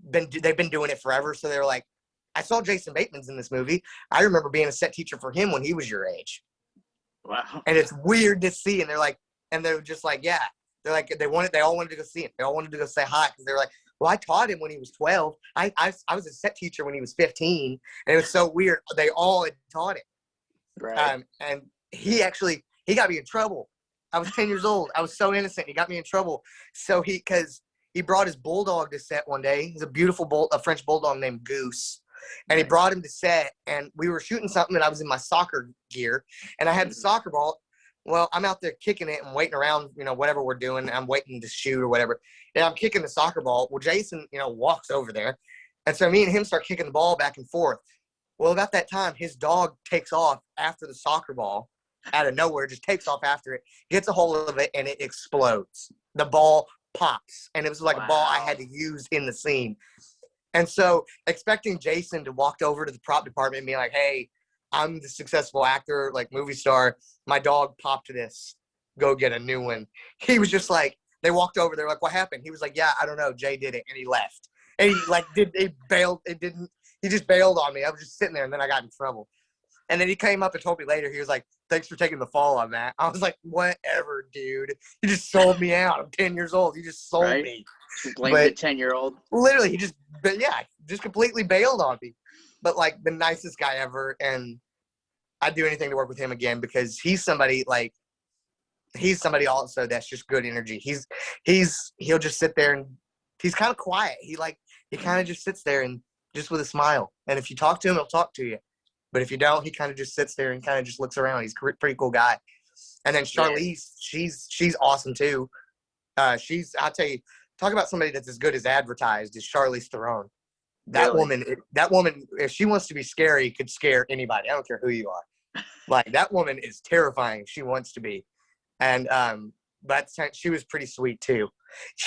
S2: they've been doing it forever. So they were like, I saw Jason Bateman's in this movie. I remember being a set teacher for him when he was your age.
S1: Wow.
S2: And it's weird to see. And they're like, and they're just like, yeah. They're like, they all wanted to go see him. They all wanted to go say hi because they're like, well, I taught him when he was 12. I was a set teacher when he was 15. And it was so weird. They all had taught him.
S1: Right.
S2: And he got me in trouble. I was 10 years old. I was so innocent. He got me in trouble. So because he brought his bulldog to set one day. He's a beautiful a French bulldog named Goose. And he brought him to set, and we were shooting something, and I was in my soccer gear, and I had the soccer ball. Well, I'm out there kicking it and waiting around, whatever we're doing. I'm waiting to shoot or whatever. And I'm kicking the soccer ball. Well, Jason, walks over there. And so me and him start kicking the ball back and forth. Well, about that time, his dog takes off after the soccer ball out of nowhere, just takes off after it, gets a hold of it, and it explodes. The ball pops. And it was like a ball I had to use in the scene. And so expecting Jason to walk over to the prop department and be like, hey, I'm the successful actor, like movie star. My dog popped this. Go get a new one. He was just like, they walked over. They're like, what happened? He was like, yeah, I don't know. Jay did it. And he left. And he bailed. He just bailed on me. I was just sitting there and then I got in trouble. And then he came up and told me later, he was like, thanks for taking the fall on that. I was like, whatever, dude. You just sold me out. I'm 10 years old. You just sold me.
S1: Blame the 10-year-old.
S2: Literally, he just completely bailed on me. But like the nicest guy ever. And I'd do anything to work with him again because he's somebody also that's just good energy. He'll just sit there and he's kind of quiet. He kind of just sits there and just with a smile. And if you talk to him, he'll talk to you. But if you don't, he kind of just sits there and kind of just looks around. He's a pretty cool guy. And then Charlize, she's awesome too. I'll tell you, talk about somebody that's as good as advertised is Charlize Theron. That woman, if she wants to be scary, could scare anybody. I don't care who you are. Like, that woman is terrifying. She wants to be. And but she was pretty sweet too.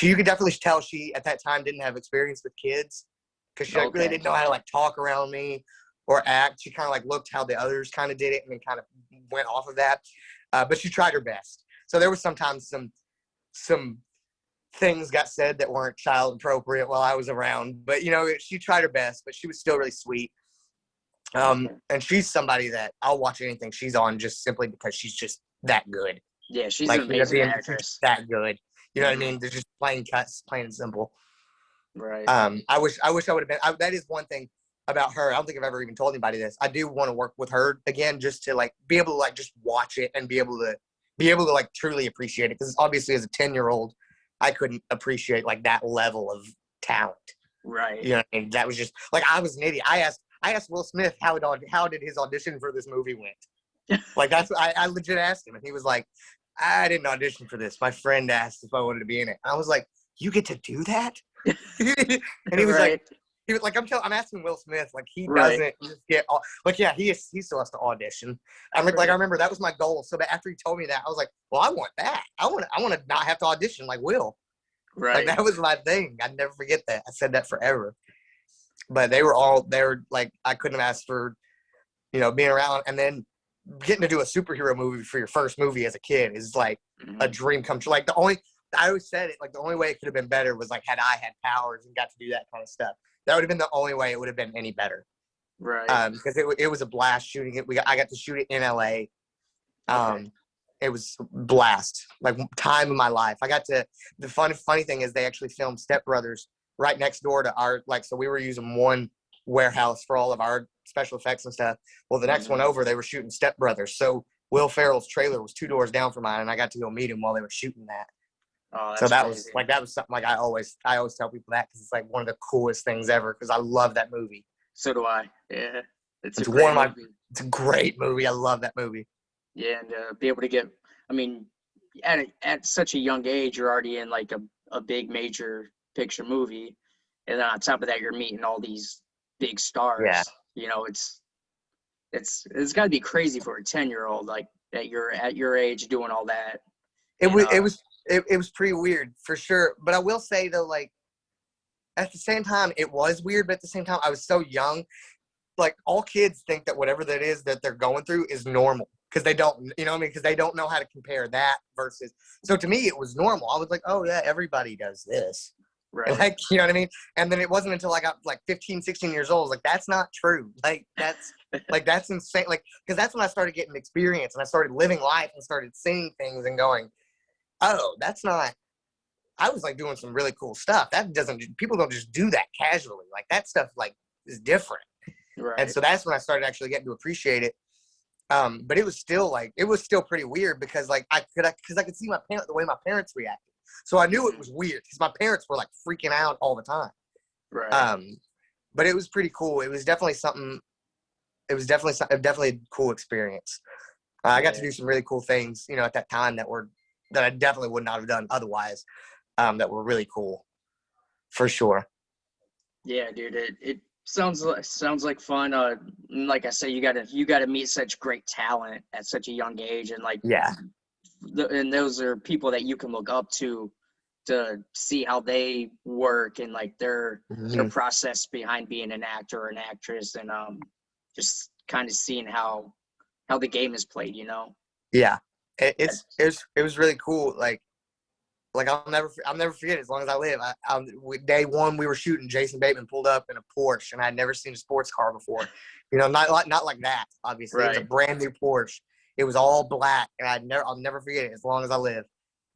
S2: You could definitely tell she at that time didn't have experience with kids because she really didn't know how to like talk around me or act. She kind of like looked how the others kind of did it and then kind of went off of that. But she tried her best. So there was sometimes some things got said that weren't child appropriate while I was around. But she tried her best, but she was still really sweet. And she's somebody that I'll watch anything she's on just simply because she's just that good.
S1: Yeah, she's an amazing actress.
S2: She's that good. You know what I mean? They're just plain cuts, plain and simple.
S1: Right.
S2: I wish I would have been. That is one thing about her. I don't think I've ever even told anybody this. I do want to work with her again, just to like be able to like just watch it and be able to like truly appreciate it. Because obviously, as a 10-year-old, I couldn't appreciate like that level of talent.
S1: Right.
S2: You know what I mean? That was just like I was an idiot. I asked Will Smith how did his audition for this movie went. Like that's I legit asked him, and he was like, I didn't audition for this. My friend asked if I wanted to be in it. I was like, you get to do that? And he was like, I'm asking Will Smith, like he doesn't just get like he still has to audition. I remember that was my goal. So after he told me that, I was like, well, I want that. I want to not have to audition like Will.
S1: Right.
S2: Like that was my thing. I'd never forget that. I said that forever. But they were like, I couldn't have asked for, being around and then getting to do a superhero movie for your first movie as a kid is like a dream come true. Like I always said it, like the only way it could have been better was like had I had powers and got to do that kind of stuff. That would have been the only way it would have been any better.
S1: Right.
S2: Because it was a blast shooting it. I got to shoot it in LA. It was blast, like time of my life. I got to, the funny thing is they actually filmed Step Brothers right next door to our, like, so we were using one warehouse for all of our special effects and stuff. Well, the next one over, they were shooting Step Brothers. So Will Ferrell's trailer was 2 doors down from mine, and I got to go meet him while they were shooting that.
S1: Oh,
S2: So that
S1: crazy.
S2: was something like I always tell people that, because it's like one of the coolest things ever, because I love that movie.
S1: So do I. Yeah. It's a
S2: great movie. I love that movie.
S1: Yeah, and be able to get, I mean, at such a young age, you're already in like a big major picture movie, and then on top of that, you're meeting all these big stars.
S2: Yeah.
S1: You know, it's got to be crazy for a 10-year-old, like at your age doing all that.
S2: It was pretty weird for sure. But I will say though, like at the same time, it was weird. But at the same time, I was so young. Like all kids think that whatever that is that they're going through is normal, because they don't, you know what I mean? Because they don't know how to compare that versus. So to me, it was normal. I was like, oh yeah, everybody does this.
S1: Right.
S2: And like, you know what I mean? And then it wasn't until I got like 15, 16 years old, like that's not true. Like that's insane. Like, because that's when I started getting experience and I started living life and started seeing things and going, oh, that's not. I was like doing some really cool stuff. People don't just do that casually. Like that stuff like is different.
S1: Right.
S2: And so that's when I started actually getting to appreciate it. But it was still pretty weird, because like I could see the way my parents reacted. So I knew it was weird, because my parents were like freaking out all the time.
S1: Right.
S2: But it was pretty cool. It was definitely something. It was definitely a cool experience. I got to do some really cool things, you know, at that time that I definitely would not have done otherwise. That were really cool, for sure.
S1: Yeah, dude. It sounds like fun. Like I said, you gotta meet such great talent at such a young age, and like and those are people that you can look up to see how they work and like their process behind being an actor or an actress, and just kind of seeing how the game is played, you know.
S2: Yeah, it was really cool. Like I'll never forget it as long as I live. Day one, we were shooting. Jason Bateman pulled up in a Porsche, and I'd never seen a sports car before. You know, not like that. Obviously, It was a brand new Porsche. It was all black, and I'll never forget it as long as I live.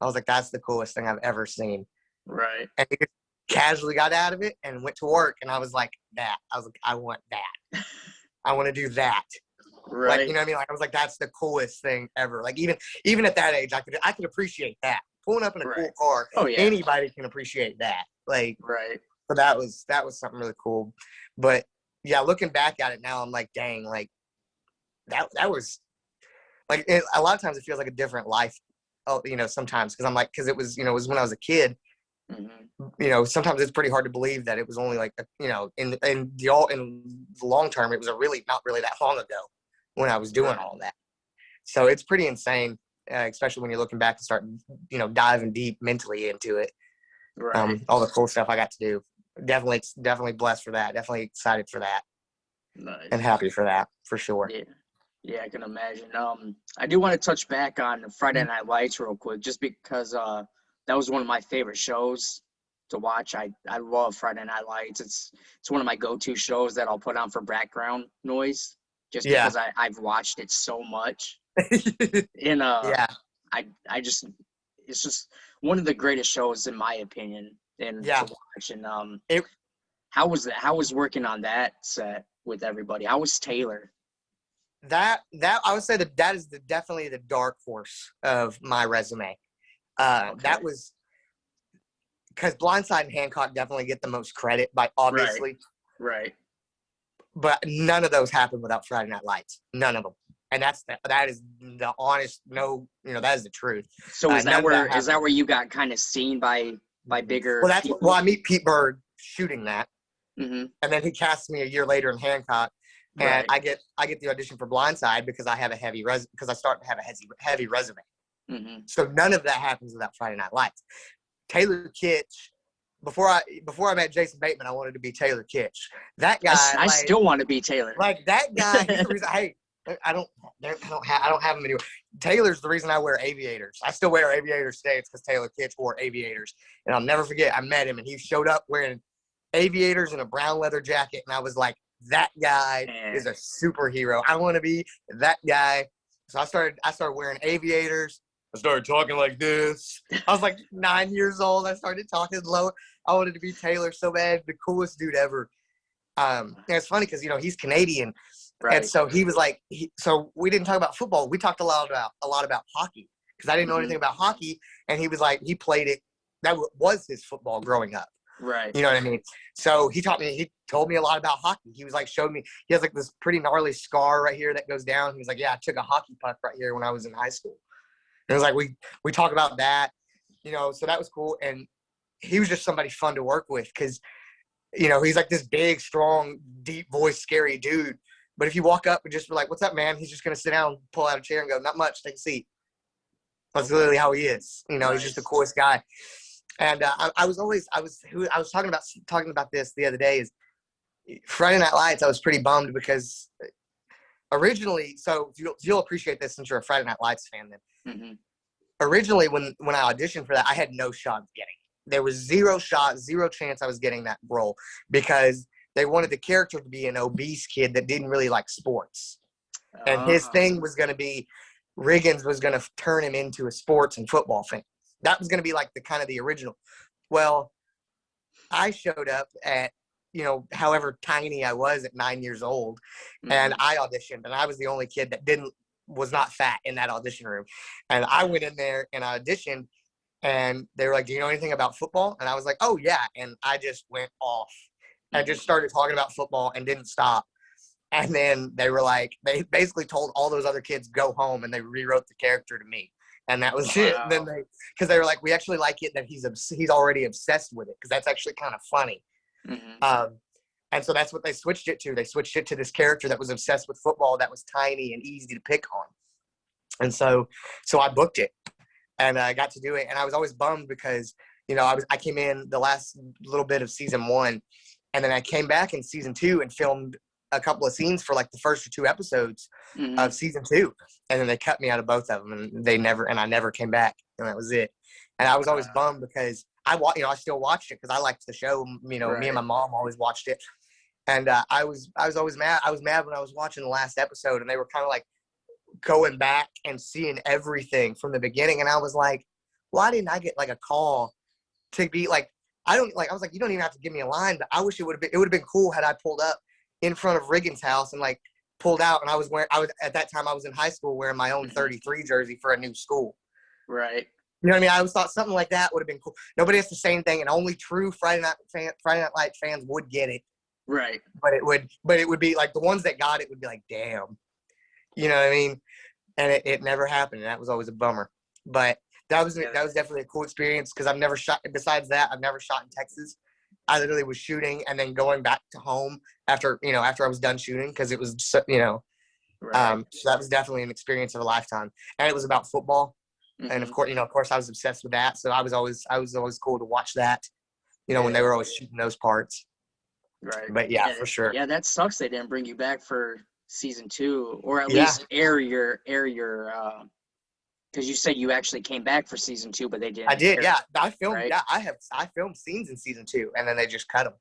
S2: I was like, that's the coolest thing I've ever seen.
S1: Right.
S2: And he just casually got out of it and went to work, and I was like, that. I was like, I want that. I want to do that.
S1: Right.
S2: Like, you know what I mean? Like I was like, that's the coolest thing ever. Like even at that age, I could appreciate that. Pulling up in a cool car, anybody can appreciate that. Like, but that was something really cool. But yeah, looking back at it now, I'm like, dang, like that was like a lot of times it feels like a different life. Oh, you know, sometimes because it was, you know, it was when I was a kid.
S1: Mm-hmm.
S2: You know, sometimes it's pretty hard to believe that it was only like, you know, in the long term, it was not really that long ago when I was doing all that. So it's pretty insane. Especially when you're looking back and start, you know, diving deep mentally into it.
S1: Right.
S2: All the cool stuff I got to do. Definitely blessed for that. Definitely excited for that.
S1: Nice.
S2: And happy for that, for sure.
S1: Yeah, I can imagine. I do want to touch back on Friday Night Lights real quick, just because that was one of my favorite shows to watch. I love Friday Night Lights. It's one of my go-to shows that I'll put on for background noise, just because I've watched it so much. And I just, it's just one of the greatest shows in my opinion, and to watch. And how was working on that set with everybody? How was Taylor?
S2: That I would say that is definitely the dark horse of my resume. That was because Blindside and Hancock definitely get the most credit, by obviously,
S1: right.
S2: But none of those happened without Friday Night Lights. None of them. And that is the honest, no, you know, that is the truth.
S1: So is that where you got kind of seen by bigger people?
S2: Well, I meet Pete Bird shooting that.
S1: Mm-hmm.
S2: And then he casts me a year later in Hancock. And I get the audition for Blindside because I have because I start to have a heavy resume.
S1: Mm-hmm.
S2: So none of that happens without Friday Night Lights. Taylor Kitsch, before I met Jason Bateman, I wanted to be Taylor Kitsch. That guy,
S1: I still want to be Taylor.
S2: Like that guy, he's the reason. Hey, I don't have them anywhere. Taylor's the reason I wear aviators. I still wear aviators today. It's because Taylor Kitsch wore aviators, and I'll never forget. I met him, and he showed up wearing aviators and a brown leather jacket, and I was like, that guy is a superhero. I want to be that guy. So I started wearing aviators. I started talking like this. I was like 9 years old. I started talking low. I wanted to be Taylor so bad, the coolest dude ever. And it's funny because, he's Canadian.
S1: Right.
S2: And so he was like, so we didn't talk about football. We talked a lot about hockey because I didn't know anything about hockey. And he was like, he played it. That was his football growing up.
S1: Right.
S2: You know what I mean? So he told me a lot about hockey. He was like, showed me, he has like this pretty gnarly scar right here that goes down. He was like, yeah, I took a hockey puck right here when I was in high school. And it was like, we talk about that, so that was cool. And he was just somebody fun to work with because, he's like this big, strong, deep voice, scary dude. But if you walk up and just be like, what's up, man? He's just going to sit down, pull out a chair and go, not much, take a seat. That's literally how he is.
S1: Nice.
S2: He's just the coolest guy. And I was talking about this the other day is Friday Night Lights. I was pretty bummed because originally, so you'll appreciate this since you're a Friday Night Lights fan then. Originally, when I auditioned for that, I had no shot of getting it. There was zero chance I was getting that role because they wanted the character to be an obese kid that didn't really like sports. And his thing was going to be Riggins was going to turn him into a sports and football fan. That was going to be like the original. Well, I showed up at, however tiny I was at 9 years old, and I auditioned, and I was the only kid that was not fat in that audition room. And I went in there and I auditioned, and they were like, do you know anything about football? And I was like, oh yeah. And I just went off. I just started talking about football and didn't stop. And then they were like, they basically told all those other kids go home, and they rewrote the character to me. And that was it. And then because they were like, we actually like it that he's already obsessed with it, because that's actually kind of funny. And so that's what they switched it to. They switched it to this character that was obsessed with football, that was tiny and easy to pick on. And so I booked it, and I got to do it. And I was always bummed because, I came in the last little bit of season 1, and then I came back in season 2 and filmed a couple of scenes for like the first 2 episodes of season 2. And then they cut me out of both of them, and I never came back, and that was it. And I was always bummed because I still watched it because I liked the show. Me and my mom always watched it. And I was always mad. I was mad when I was watching the last episode, and they were kind of like going back and seeing everything from the beginning. And I was like, why didn't I get like a call to be like, I was like, you don't even have to give me a line, but I wish it would have been cool had I pulled up in front of Riggins' house and like pulled out. And I was at that time I was in high school wearing my own 33 jersey for a new school.
S1: Right.
S2: You know what I mean? I always thought something like that would have been cool. Nobody has the same thing, and only true Friday Night Lights fans would get it.
S1: Right.
S2: But it would be like the ones that got it would be like, damn. You know what I mean? And it never happened, and that was always a bummer. But that was definitely a cool experience because I've never shot. Besides that, I've never shot in Texas. I literally was shooting and then going back to home after I was done shooting because it was so that was definitely an experience of a lifetime. And it was about football, and of course I was obsessed with that. So I was always cool to watch that. When they were always shooting those parts.
S1: Right.
S2: But yeah, for sure.
S1: Yeah, that sucks. They didn't bring you back for season 2, or at least air your because you said you actually came back for season 2, but they didn't.
S2: I did. Yeah, I filmed. Right? Yeah, I filmed scenes in season 2, and then they just cut them.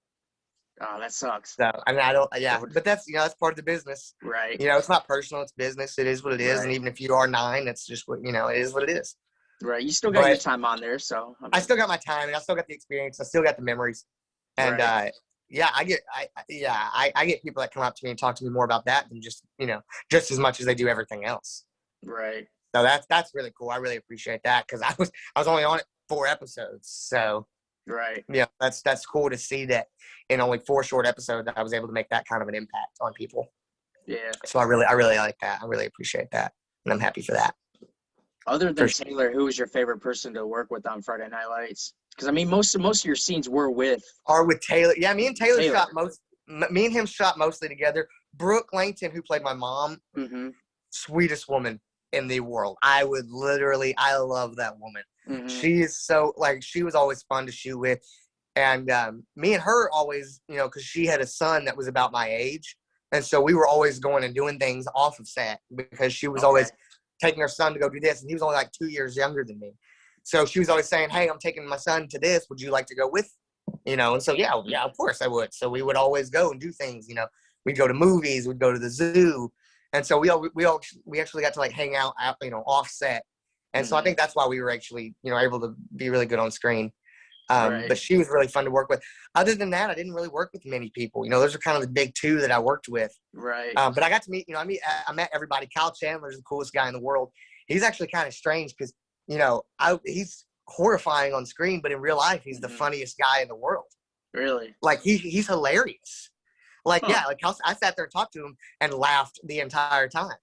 S1: Oh, that sucks.
S2: So I mean, I don't. Yeah, but that's that's part of the business.
S1: Right.
S2: It's not personal. It's business. It is what it is. Right. And even if you are 9, it's just what it is what it is.
S1: Right. You still got your time on there, so
S2: I still got my time, and I still got the experience. I still got the memories, and I get people that come up to me and talk to me more about that than just as much as they do everything else.
S1: Right.
S2: So that's really cool. I really appreciate that because I was only on it 4 episodes. So
S1: right.
S2: Yeah, that's cool to see that in only 4 short episodes that I was able to make that kind of an impact on people.
S1: Yeah.
S2: So I really like that. I really appreciate that, and I'm happy for that.
S1: Other than Taylor, who was your favorite person to work with on Friday Night Lights? Because I mean, most of your scenes were with
S2: Taylor. Yeah, me and Taylor shot me and him shot mostly together. Brooke Langton, who played my mom, sweetest woman in the world. I love that woman. She is so she was always fun to shoot with. And me and her always, because she had a son that was about my age. And so we were always going and doing things off of set because she was always taking her son to go do this. And he was only like 2 years younger than me. So she was always saying, hey, I'm taking my son to this. Would you like to go with? And so, yeah, of course I would. So we would always go and do things, we'd go to movies, we'd go to the zoo. And so we actually got to like hang out, offset. And so I think that's why we were actually, able to be really good on screen.
S1: Right.
S2: But she was really fun to work with. Other than that, I didn't really work with many people. Those are kind of the big two that I worked with.
S1: Right.
S2: But I got to meet, I met everybody. Kyle Chandler's the coolest guy in the world. He's actually kind of strange because, he's horrifying on screen, but in real life, he's the funniest guy in the world.
S1: Really?
S2: Like he's hilarious. Like, yeah, like I sat there and talked to him and laughed the entire time.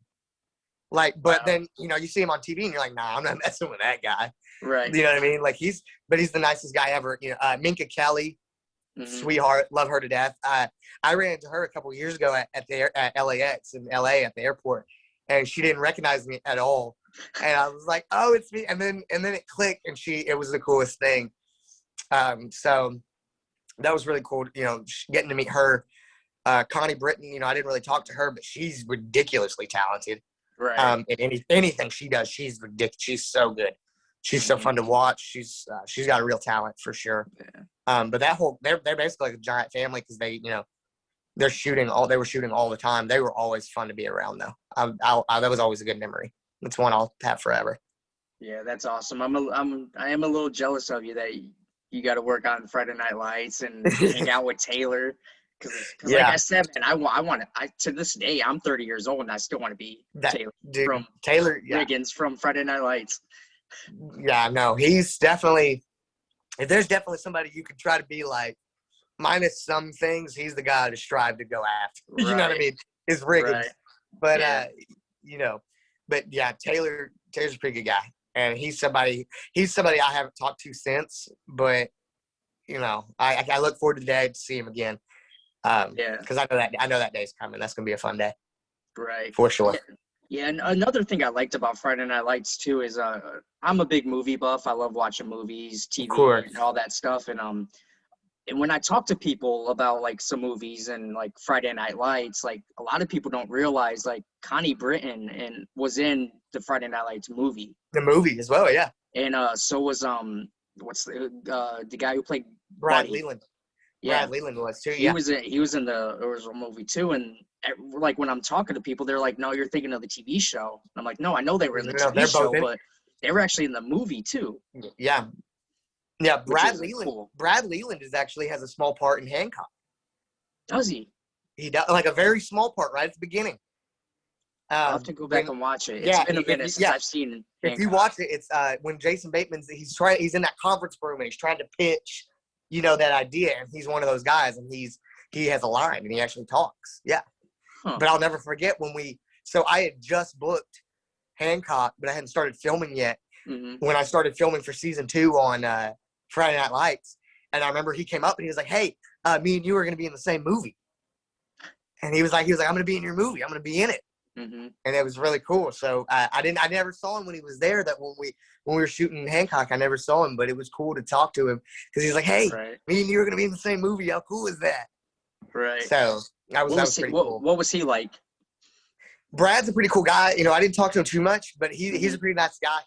S2: Like, but then, you see him on TV and you're like, nah, I'm not messing with that guy.
S1: Right.
S2: You know what I mean? Like he's the nicest guy ever. Minka Kelly, sweetheart, love her to death. I ran into her a couple of years ago at LAX in LA at the airport, and she didn't recognize me at all. And I was like, oh, it's me. And then it clicked, and it was the coolest thing. So that was really cool, getting to meet her. Connie Britton, I didn't really talk to her, but she's ridiculously talented.
S1: Right.
S2: And anything she does, she's ridiculous. She's so good. She's so fun to watch. She's got a real talent for sure. Yeah. But they're basically like a giant family because they were shooting all the time. They were always fun to be around though. That was always a good memory. It's one I'll have forever.
S1: Yeah, that's awesome. I am a little jealous of you that you got to work on Friday Night Lights and hang out with Taylor. Because like I said, man, to this day, I'm 30 years old and I still want to be Taylor Riggins from Friday Night Lights.
S2: Yeah, no, he's definitely, if there's definitely somebody you could try to be like, minus some things, he's the guy to strive to go after. Right. You know what I mean? Is Riggins. Right. But, but yeah, Taylor's a pretty good guy. And he's somebody I haven't talked to since, but, I look forward to the day to see him again. Because I know that day's coming. That's gonna be a fun day,
S1: right?
S2: For sure.
S1: Yeah, and another thing I liked about Friday Night Lights too is I'm a big movie buff. I love watching movies, TV, and all that stuff. And when I talk to people about like some movies and like Friday Night Lights, like a lot of people don't realize like Connie Britton was in the Friday Night Lights movie.
S2: The movie as well, yeah.
S1: And so was what's the guy who played
S2: Brad Leland.
S1: Yeah,
S2: Brad Leland was too.
S1: He was in the original movie too, and like when I'm talking to people, they're like, "No, you're thinking of the TV show." I'm like, "No, I know they were in the TV show, but they were actually in the movie too."
S2: Yeah, yeah. Brad Leland has a small part in Hancock.
S1: Does he?
S2: He does, like a very small part right at the beginning.
S1: I'll have to go back and watch it. It's been a minute since I've seen Hancock.
S2: If you watch it, it's when Jason Bateman's he's in that conference room and he's trying to pitch. That idea, and he's one of those guys, and he has a line, and he actually talks. Yeah. But I'll never forget so I had just booked Hancock, but I hadn't started filming yet. When I started filming for season 2 on Friday Night Lights, and I remember he came up and he was like, "Hey, me and you are going to be in the same movie." And he was like, "I'm going to be in your movie. I'm going to be in it." And it was really cool. So I never saw him when he was there. That when we were shooting Hancock, I never saw him, but it was cool to talk to him because he's like, "Hey, me and you are going to be in the same movie. How cool is that?"
S1: Right.
S2: So that was pretty cool.
S1: What was he like?
S2: Brad's a pretty cool guy. I didn't talk to him too much, but he's a pretty nice guy.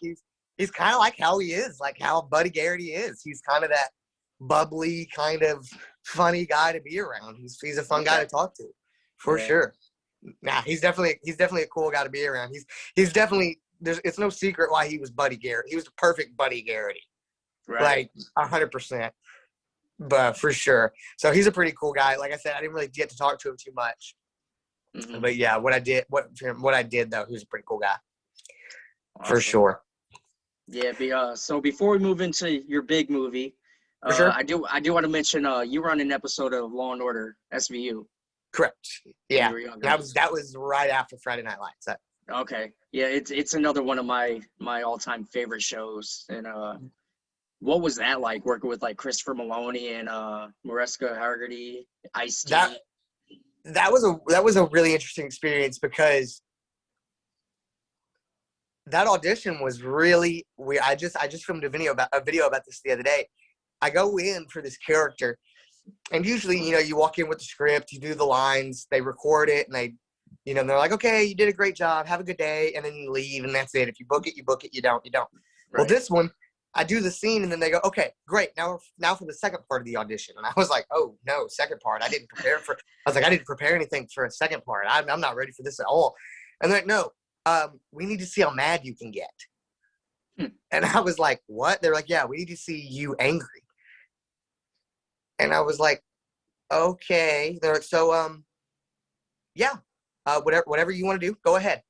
S2: He's kind of like how he is, like how Buddy Garrity is. He's kind of that bubbly, kind of funny guy to be around. He's a fun guy to talk to, for sure. Nah, he's definitely a cool guy to be around. He's definitely it's no secret why he was Buddy Garrity. He was the perfect Buddy Garrity, like 100%, but for sure. So he's a pretty cool guy. Like I said, I didn't really get to talk to him too much, but yeah, what I did though, he was a pretty cool guy, for sure.
S1: Yeah, so before we move into your big movie, I do want to mention you were on an episode of Law and Order SVU.
S2: Correct. Yeah, that was right after Friday Night Lights.
S1: Okay. Yeah, it's another one of my all-time favorite shows. And what was that like working with like Christopher Maloney and Mariska Hargitay, Ice-T?
S2: That was a really interesting experience because that audition was really weird. I just filmed a video about this the other day. I go in for this character. And usually, you walk in with the script, you do the lines, they record it, and they're like, "Okay, you did a great job, have a good day," and then you leave, and that's it. If you book it, you book it. You don't. Right. Well, this one, I do the scene, and then they go, "Okay, great. Now for the second part of the audition." And I was like, "Oh no, second part! I didn't prepare anything for a second part. I'm not ready for this at all." And they're like, no, we need to see how mad you can get.
S1: Hmm.
S2: And I was like, what? They're like, yeah, we need to see you angry. And I was like, okay. They're like, so, yeah, whatever you want to do, go ahead.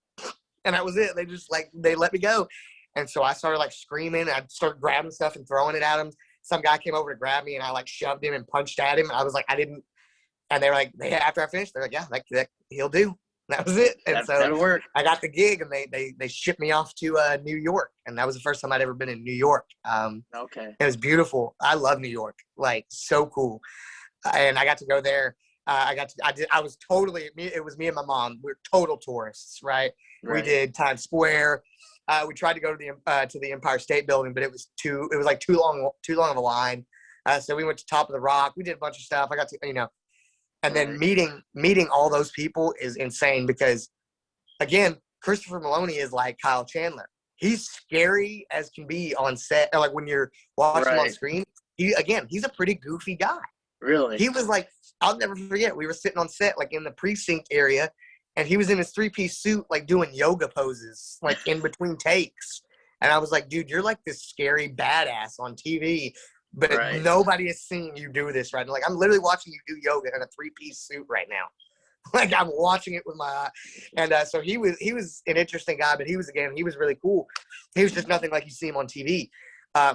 S2: And that was it. They just like, they let me go. And so I started like screaming. I started grabbing stuff and throwing it at him. Some guy came over to grab me and I like shoved him and punched at him. And I was like, I didn't. And they were like, after I finished, they're like, yeah, that he'll do. And that was it. And so
S1: That'll work.
S2: I got the gig and they shipped me off to New York. And that was the first time I'd ever been in New York.
S1: Okay.
S2: It was beautiful. I love New York. Like, so cool. And I got to go there. I was totally, it was me and my mom. We were total tourists, right? We did Times Square. We tried to go to the Empire State Building, but it was too long of a line. So we went to Top of the Rock. We did a bunch of stuff. I got to, and then meeting all those people is insane because, again, Christopher Maloney is like Kyle Chandler. He's scary as can be on set. Or like when you're watching him on screen, he's a pretty goofy guy.
S1: Really?
S2: He was like, I'll never forget. We were sitting on set, like in the precinct area, and he was in his 3-piece suit, like doing yoga poses, like in between takes. And I was like, dude, you're like this scary badass on TV, but nobody has seen you do this, right? Like, I'm literally watching you do yoga in a 3-piece suit right now. Like, I'm watching it with my eye. And so he was an interesting guy, but he was really cool. He was just nothing like you see him on TV.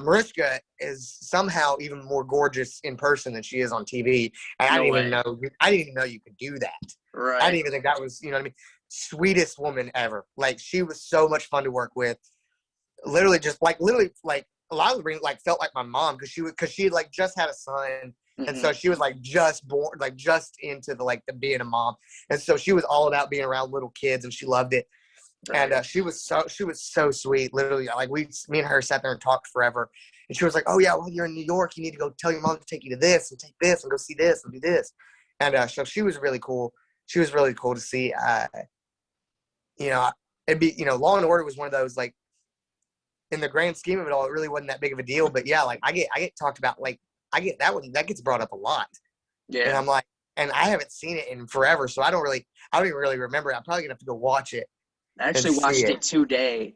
S2: Mariska is somehow even more gorgeous in person than she is on TV. And I didn't even know you could do that.
S1: Right.
S2: I didn't even think that was, you know what I mean? Sweetest woman ever. Like, she was so much fun to work with. Literally a lot of the reasons like felt like my mom because she had like just had a son. And so she was like just born, like just into the being a mom. And so she was all about being around little kids and she loved it. Right. And she was so sweet. Literally, like me and her sat there and talked forever. And she was like, "Oh yeah, well you're in New York. You need to go tell your mom to take you to this and take this and go see this and do this." And so she was really cool. She was really cool to see. It'd be Law and Order was one of those like in the grand scheme of it all, it really wasn't that big of a deal. But yeah, like I get talked about like I get that one that gets brought up a lot. Yeah. And I'm like, and I haven't seen it in forever, so I don't even really remember it. I'm probably gonna have to go watch it.
S1: I actually watched it today.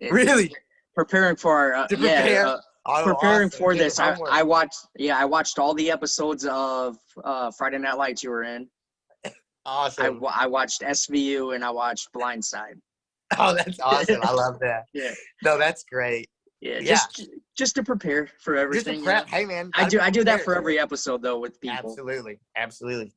S2: Really?
S1: Preparing for preparing for this. I watched all the episodes of Friday Night Lights you were in.
S2: Awesome.
S1: I watched SVU and I watched Blindside.
S2: Oh, that's awesome. I love that.
S1: Yeah.
S2: No, that's great.
S1: Yeah. Just to prepare for everything.
S2: Just to prep. Hey man.
S1: I do that for every episode though with people.
S2: Absolutely.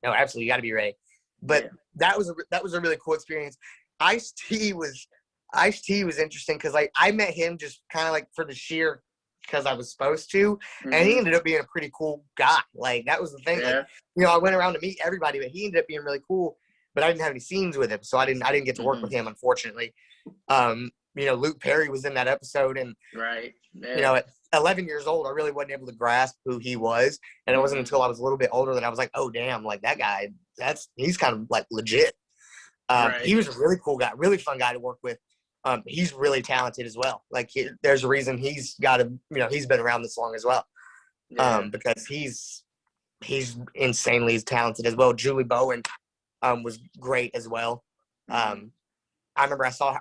S2: No, absolutely. You got to be ready. But that was a really cool experience. Ice-T was interesting because like I met him just kind of like for the sheer because I was supposed to, and he ended up being a pretty cool guy. Like that was the thing.
S1: Yeah.
S2: Like, I went around to meet everybody, but he ended up being really cool. But I didn't have any scenes with him, so I didn't get to work with him, unfortunately. Luke Perry was in that episode, and at 11 years old, I really wasn't able to grasp who he was, and it wasn't until I was a little bit older that I was like, oh damn, like that guy, he's kind of like legit. He was a really cool guy, really fun guy to work with. He's really talented as well. Like there's a reason he's been around this long as well. Because he's insanely talented as well. Julie Bowen was great as well. I remember I saw her,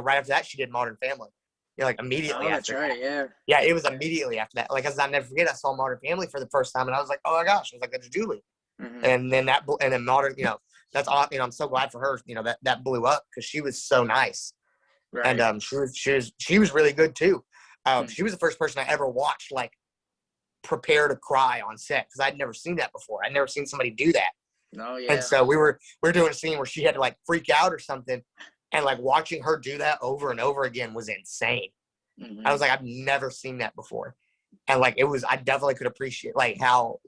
S2: right after that she did Modern Family. Like immediately after.
S1: That's right, yeah.
S2: Yeah, it was immediately after that. Like, as I never forget, I saw Modern Family for the first time, and I was like, oh my gosh, I was like, that's Julie. And then Modern, that's all. I'm so glad for her. That blew up because she was so nice, and she was really good too. She was the first person I ever watched like prepare to cry on set because I'd never seen that before. I'd never seen somebody do that.
S1: Oh yeah.
S2: And so we were doing a scene where she had to like freak out or something, and like watching her do that over and over again was insane. I was like, I've never seen that before. And like I definitely could appreciate like how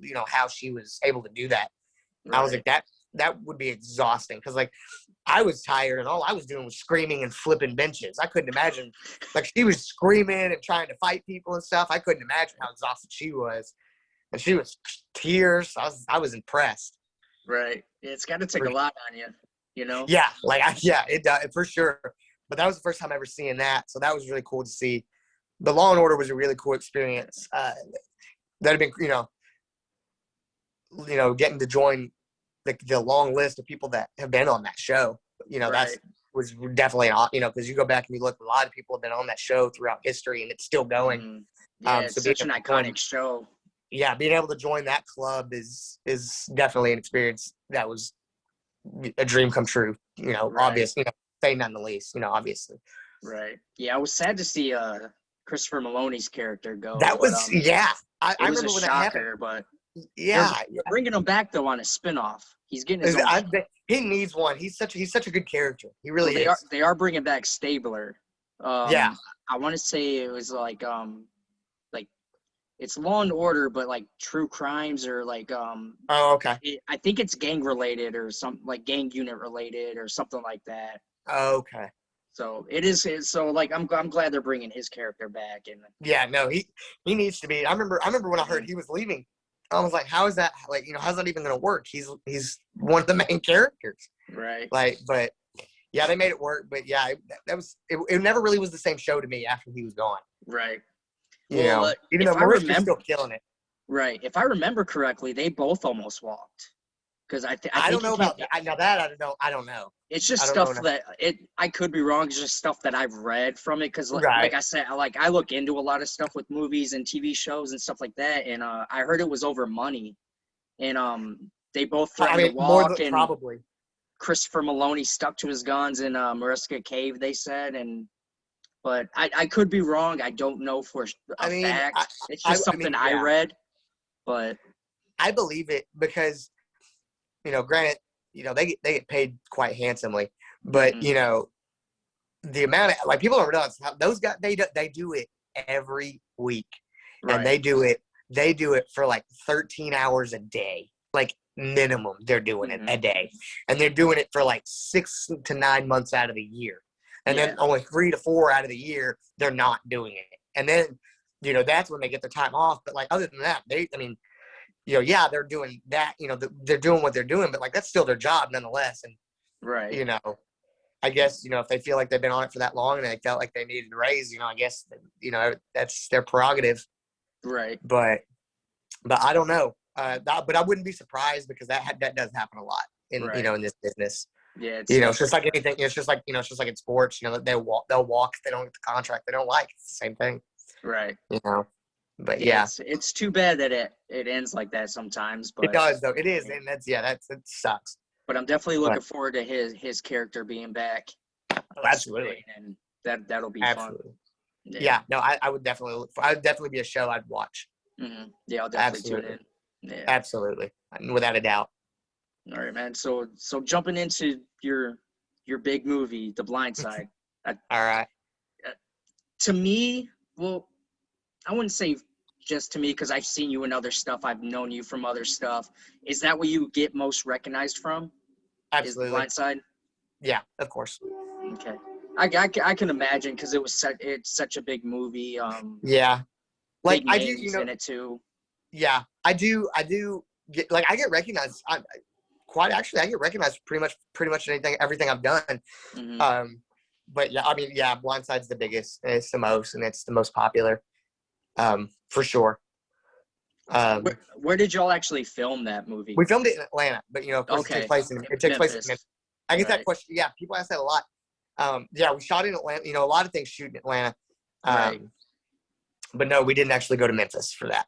S2: she was able to do that. I was like, that would be exhausting because like I was tired and all I was doing was screaming and flipping benches. I couldn't imagine like she was screaming and trying to fight people and stuff. I couldn't imagine how exhausted she was, and she was tears. I was impressed.
S1: Right. It's got to take a lot on you.
S2: Yeah, it does for sure. But that was the first time ever seeing that, so that was really cool to see. The Law and Order was a really cool experience. That'd been, getting to join the long list of people that have been on that show. was definitely an, because you go back and you look, a lot of people have been on that show throughout history, and it's still going.
S1: Mhm. Yeah, it's
S2: So being
S1: such an
S2: able to join,
S1: iconic show.
S2: being able to join that club is definitely an experience that was a dream come true.
S1: Right.
S2: Obviously, say none the least. Obviously.
S1: Right. Yeah, I was sad to see Christopher Maloney's character go,
S2: That
S1: but
S2: was I
S1: it was a
S2: remember when that happened.
S1: shocker. But they're
S2: Yeah,
S1: bringing him back though on a spinoff. He's getting his
S2: yeah.
S1: own show.
S2: He needs one. He's such a good character. He
S1: Well,
S2: really is.
S1: they are bringing back Stabler.
S2: Yeah.
S1: I want to say it was like it's Law and Order, but like true crimes or like
S2: Oh, okay.
S1: I think it's gang related or something like gang unit related or something like that.
S2: Okay.
S1: So it is. So like I'm glad they're bringing his character back. And
S2: Yeah, no, he needs to be. I remember when I heard he was leaving, I was like, how is that? Like, how's that even going to work? He's one of the main characters.
S1: right.
S2: Like, but yeah, they made it work. But yeah, it never really was the same show to me after he was gone.
S1: Right.
S2: Even though Mariska's still killing it.
S1: Right. If I remember correctly, they both almost walked. Because I
S2: I
S1: think
S2: don't know about that. Now that I don't know.
S1: It's just stuff that I could be wrong. It's just stuff that I've read from it. Because like I said, I look into a lot of stuff with movies and TV shows and stuff like that. And I heard it was over money. And they both threatened to walk. And
S2: probably.
S1: Christopher Maloney stuck to his guns and Mariska caved, they said. But I could be wrong. I don't know for a fact. It's just something I read. But
S2: I believe it because, granted, they get paid quite handsomely, but the amount of people don't realize how those guys they do it every week, and they do it for like 13 hours a day, like minimum. They're doing it a day, and they're doing it for like 6 to 9 months out of the year, and then only 3 to 4 out of the year they're not doing it, and then that's when they get their time off. But like other than that, they're doing that, they're doing what they're doing, but like that's still their job nonetheless. And I guess if they feel like they've been on it for that long and they felt like they needed a raise, I guess that's their prerogative,
S1: right?
S2: But I don't know, but I wouldn't be surprised because that does happen a lot in in this business.
S1: Yeah,
S2: it's just like anything. It's just like in sports, they'll walk if they don't get the contract they don't like. It's the same thing,
S1: right?
S2: But yeah,
S1: it's too bad that it ends like that sometimes. But
S2: it does though. It is, and it sucks.
S1: But I'm definitely looking forward to his character being back.
S2: Oh, absolutely,
S1: and that'll be
S2: absolutely
S1: fun.
S2: Yeah, no, I would definitely look for. I would definitely be a show I'd watch.
S1: Mm-hmm. Yeah, I'll definitely tune in. Yeah.
S2: Absolutely, without a doubt.
S1: All right, man. So jumping into your big movie, The Blindside.
S2: All right.
S1: To me, well, I wouldn't say just to me because I've seen you in other stuff. I've known you from other stuff. Is that what you get most recognized from?
S2: Absolutely.
S1: Is The Blindside?
S2: Yeah, of course.
S1: Okay. I can imagine because it's such a big movie.
S2: Yeah. Like
S1: big
S2: I do,
S1: in it too.
S2: Yeah, I do get I get recognized. I get recognized pretty much everything I've done.
S1: Mm-hmm.
S2: But yeah, Blindside's the biggest, and it's the most, and it's the most popular, for sure.
S1: Where did y'all actually film that movie?
S2: We filmed it in Atlanta, but of course it took place in Memphis. I get that question. Yeah, people ask that a lot. Yeah, we shot in Atlanta. A lot of things shoot in Atlanta. But no, we didn't actually go to Memphis for that.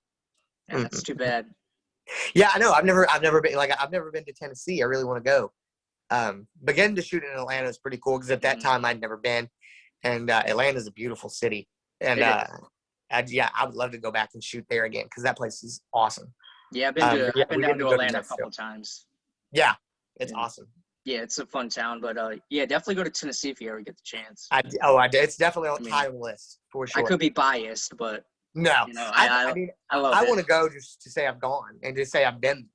S1: Yeah, that's too bad.
S2: Yeah, I know. I've never been to Tennessee. I really want to go. But getting to shoot in Atlanta is pretty cool because at that time I'd never been, and Atlanta is a beautiful city, and I would love to go back and shoot there again because that place is awesome.
S1: Yeah, I've been down to Atlanta a couple times.
S2: Yeah, it's awesome.
S1: Yeah, it's a fun town, but definitely go to Tennessee if you ever get the chance.
S2: It's definitely on the time list for sure.
S1: I could be biased, but
S2: no,
S1: I love it.
S2: I want to go just to say I've gone and just say I've been,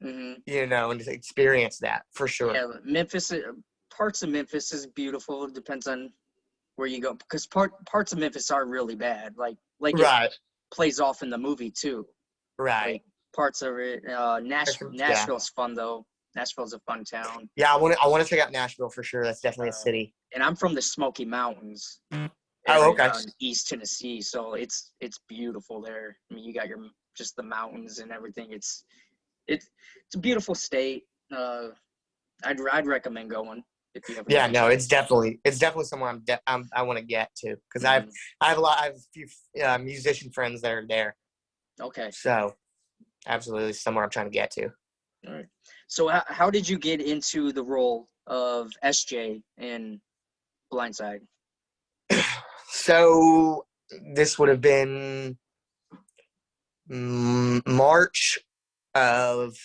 S2: and just experience that for sure.
S1: Yeah, Memphis, parts of Memphis is beautiful. It depends on where you go because parts of Memphis are really bad. Like it plays off in the movie too.
S2: Right.
S1: Like parts of it. Nashville's fun though. Nashville's a fun town.
S2: Yeah, I want to check out Nashville for sure. That's definitely a city.
S1: And I'm from the Smoky Mountains.
S2: Okay.
S1: East Tennessee, so it's beautiful there. I mean, you got just the mountains and everything. It's a beautiful state. I'd recommend going if you ever
S2: Yeah,
S1: get
S2: no,
S1: the
S2: it's definitely somewhere I want to get to, because
S1: chance.
S2: I have a few musician friends that are there,
S1: Okay.
S2: so absolutely somewhere I'm trying to get to.
S1: All right. So how did you get into the role of SJ in Blindside?
S2: So this would have been March of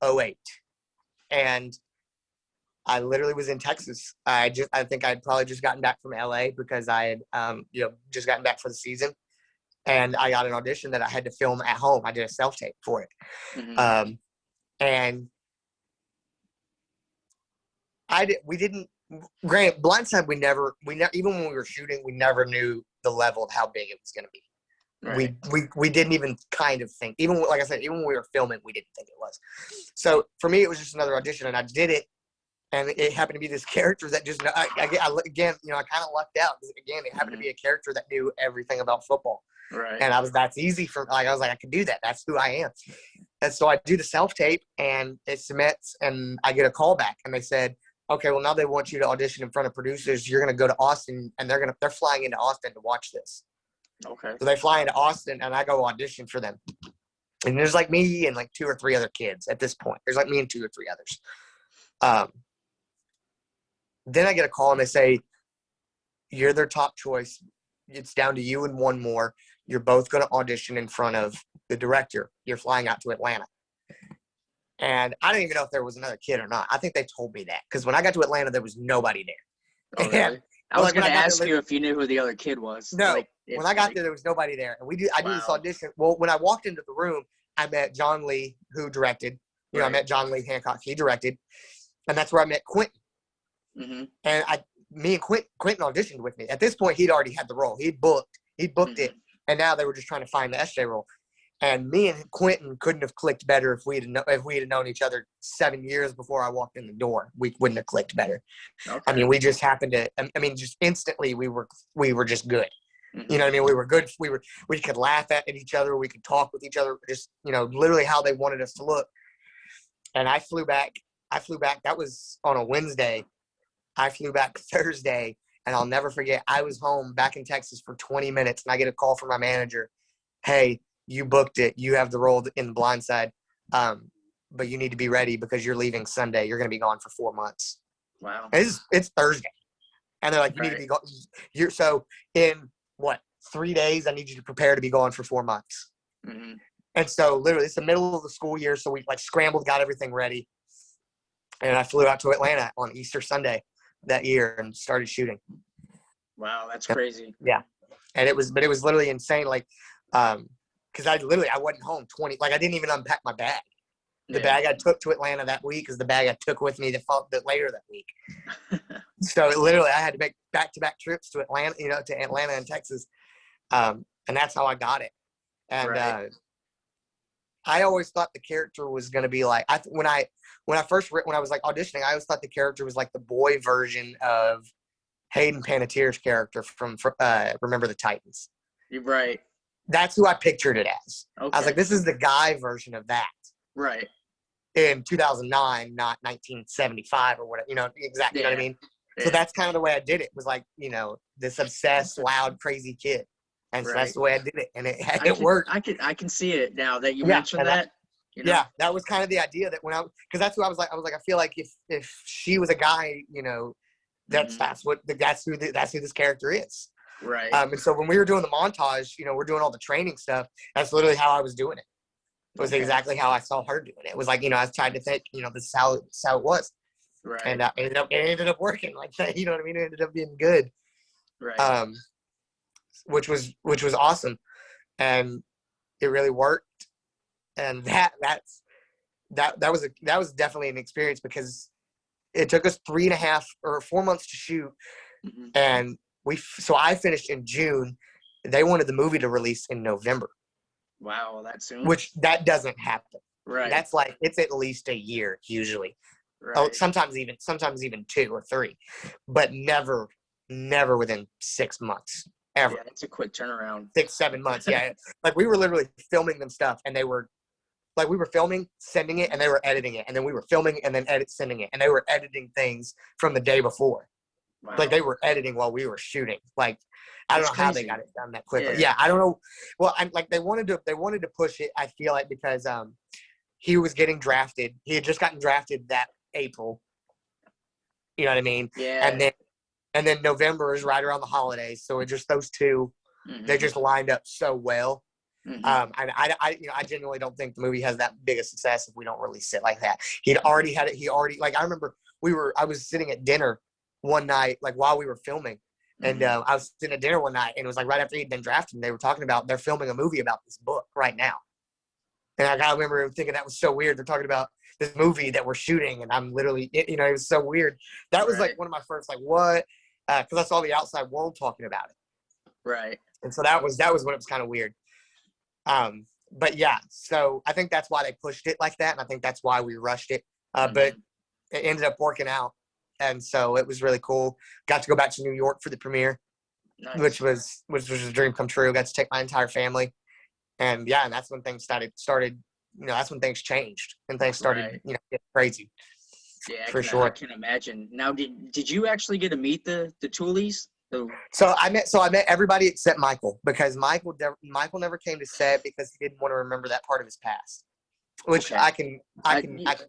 S2: '08, and I literally was in Texas. I think I'd probably just gotten back from LA because I had just gotten back for the season, and I got an audition that I had to film at home. I did a self tape for it,
S1: Mm-hmm.
S2: and we didn't. Granted, Blindside, we never even when we were shooting, we never knew the level of how big it was going to be.
S1: Right.
S2: We didn't even kind of think, even like I said, even when we were filming, we didn't think it was. So for me, it was just another audition, and I did it. And it happened to be this character that just, again, I kind of lucked out. Again, it happened to be a character that knew everything about football.
S1: Right.
S2: And that's easy I was like, I can do that. That's who I am. And so I do the self-tape, and it submits, and I get a call back. And they said, okay, well, now they want you to audition in front of producers. You're going to go to Austin, and they're flying into Austin to watch this.
S1: Okay.
S2: So they fly into Austin, and I go audition for them. And there's like me and like 2 or 3 other kids at this point. There's like me and 2 or 3 others. Then I get a call and they say, you're their top choice. It's down to you and 1 more. You're both going to audition in front of the director. You're flying out to Atlanta. And I didn't even know if there was another kid or not. I think they told me that because when I got to Atlanta, there was nobody there.
S1: Oh, really? I was going to ask you if you knew who the other kid was.
S2: No, when I got there was nobody there. And I do this audition. Well, when I walked into the room, I met John Lee, who directed.
S1: Right.
S2: I met John Lee Hancock. He directed. And that's where I met Quentin.
S1: Mm-hmm.
S2: And me and Quentin auditioned with me. At this point, he'd already had the role. He'd booked it, and now they were just trying to find the SJ role. And me and Quentin couldn't have clicked better if we had known each other 7 years before I walked in the door. We wouldn't have clicked better. Okay. I mean, we just happened to. I mean, just instantly, we were just good. Mm-hmm. You know what I mean? We were good. We could laugh at each other. We could talk with each other. Just literally how they wanted us to look. And I flew back. That was on a Wednesday. I flew back Thursday, and I'll never forget. I was home back in Texas for 20 minutes, and I get a call from my manager. Hey, you booked it. You have the role in Blindside, but you need to be ready because you're leaving Sunday. You're going to be gone for 4 months.
S1: Wow.
S2: And it's Thursday, and they're like, you need to be gone. So in 3 days, I need you to prepare to be gone for 4 months. Mm-hmm. And so literally, it's the middle of the school year, so we scrambled, got everything ready, and I flew out to Atlanta on Easter Sunday that year and started shooting.
S1: Wow, that's crazy.
S2: Yeah. And it was literally insane. Like, cause I wasn't home I didn't even unpack my bag. The bag I took to Atlanta that week is the bag I took with me later that week. So literally I had to make back-to-back trips to Atlanta, to Atlanta and Texas. And that's how I got it. And, right. I always thought the character was going to be like, when I was like auditioning, I always thought the character was like the boy version of Hayden Panettiere's character from Remember the Titans.
S1: You're right.
S2: That's who I pictured it as.
S1: Okay.
S2: I was like, this is the guy version of that.
S1: Right.
S2: In 2009, not 1975 or whatever, exactly. You know what I mean? Yeah. So that's kind of the way I did it. Was like, this obsessed, loud, crazy kid. And so that's the way I did it, and it worked.
S1: I can see it now that you mentioned that.
S2: Yeah, that was kind of the idea that because that's who I was like. I feel like if she was a guy, that's who this character is.
S1: Right.
S2: And so when we were doing the montage, we're doing all the training stuff. That's literally how I was doing it. It was exactly how I saw her doing it. It was like, I was trying to think, this is how it was.
S1: Right.
S2: And it ended up working like that. You know what I mean? It ended up being good.
S1: Right.
S2: Which was awesome, and it really worked. And that was definitely an experience because it took us 3.5 or 4 months to shoot, and I finished in June. They wanted the movie to release in November.
S1: Wow, that soon?
S2: Which that doesn't happen.
S1: Right.
S2: That's like it's at least a year usually.
S1: Right.
S2: Oh, sometimes even 2 or 3, but never within 6 months. Ever.
S1: Yeah, it's a quick turnaround.
S2: 6-7 months. Yeah. Like we were literally filming them stuff, and they were we were filming, sending it, and they were editing it, and then we were filming and then sending it, and they were editing things from the day before.
S1: Wow.
S2: Like they were editing while we were shooting. Like I don't know how they got it done that quickly. Yeah, I don't know. Well, I'm like they wanted to push it. I feel like because he was getting drafted. He had just gotten drafted that April. You know what I mean?
S1: Yeah.
S2: And then November is right around the holidays, so it just those two, they just lined up so well. And I genuinely don't think the movie has that big a success if we don't release it like that. He'd already had it. Like I remember I was sitting at dinner one night, like while we were filming, and I was sitting at dinner one night, and it was like right after he'd been drafted, and they were talking about they're filming a movie about this book right now. And I remember thinking that was so weird. They're talking about this movie that we're shooting, and I'm literally, it was so weird. That was like one of my first, like, what? Because I saw the outside world talking about it.
S1: Right.
S2: And so that was when it was kind of weird. But yeah, so I think that's why they pushed it like that, and I think that's why we rushed it. But it ended up working out, and so it was really cool. Got to go back to New York for the premiere, which was a dream come true. Got to take my entire family, and yeah, and that's when things started. That's when things changed and things started, getting crazy.
S1: Yeah,
S2: for sure.
S1: I can imagine. Now, did you actually get to meet the Toolies?
S2: So I met everybody except Michael, because Michael never came to set because he didn't want to remember that part of his past, which I can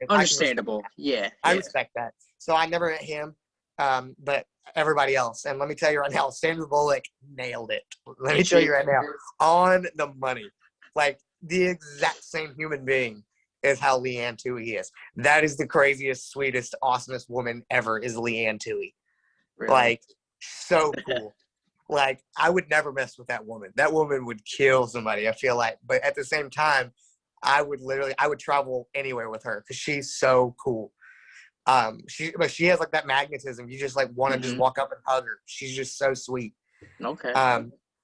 S1: understandable. I
S2: respect that. So I never met him, but everybody else. And let me tell you right now, Sandra Bullock nailed it. Let me tell you right now, on the money, like the exact same human being is how Leanne Toohey is. That is the craziest, sweetest, awesomest woman ever. Is Leanne Toohey. Really? Like. So cool. Like, I would never mess with that woman. That woman would kill somebody, I feel like. But at the same time, I would travel anywhere with her because she's so cool. But she has like that magnetism. You just like want to just walk up and hug her. She's just so sweet.
S1: Okay.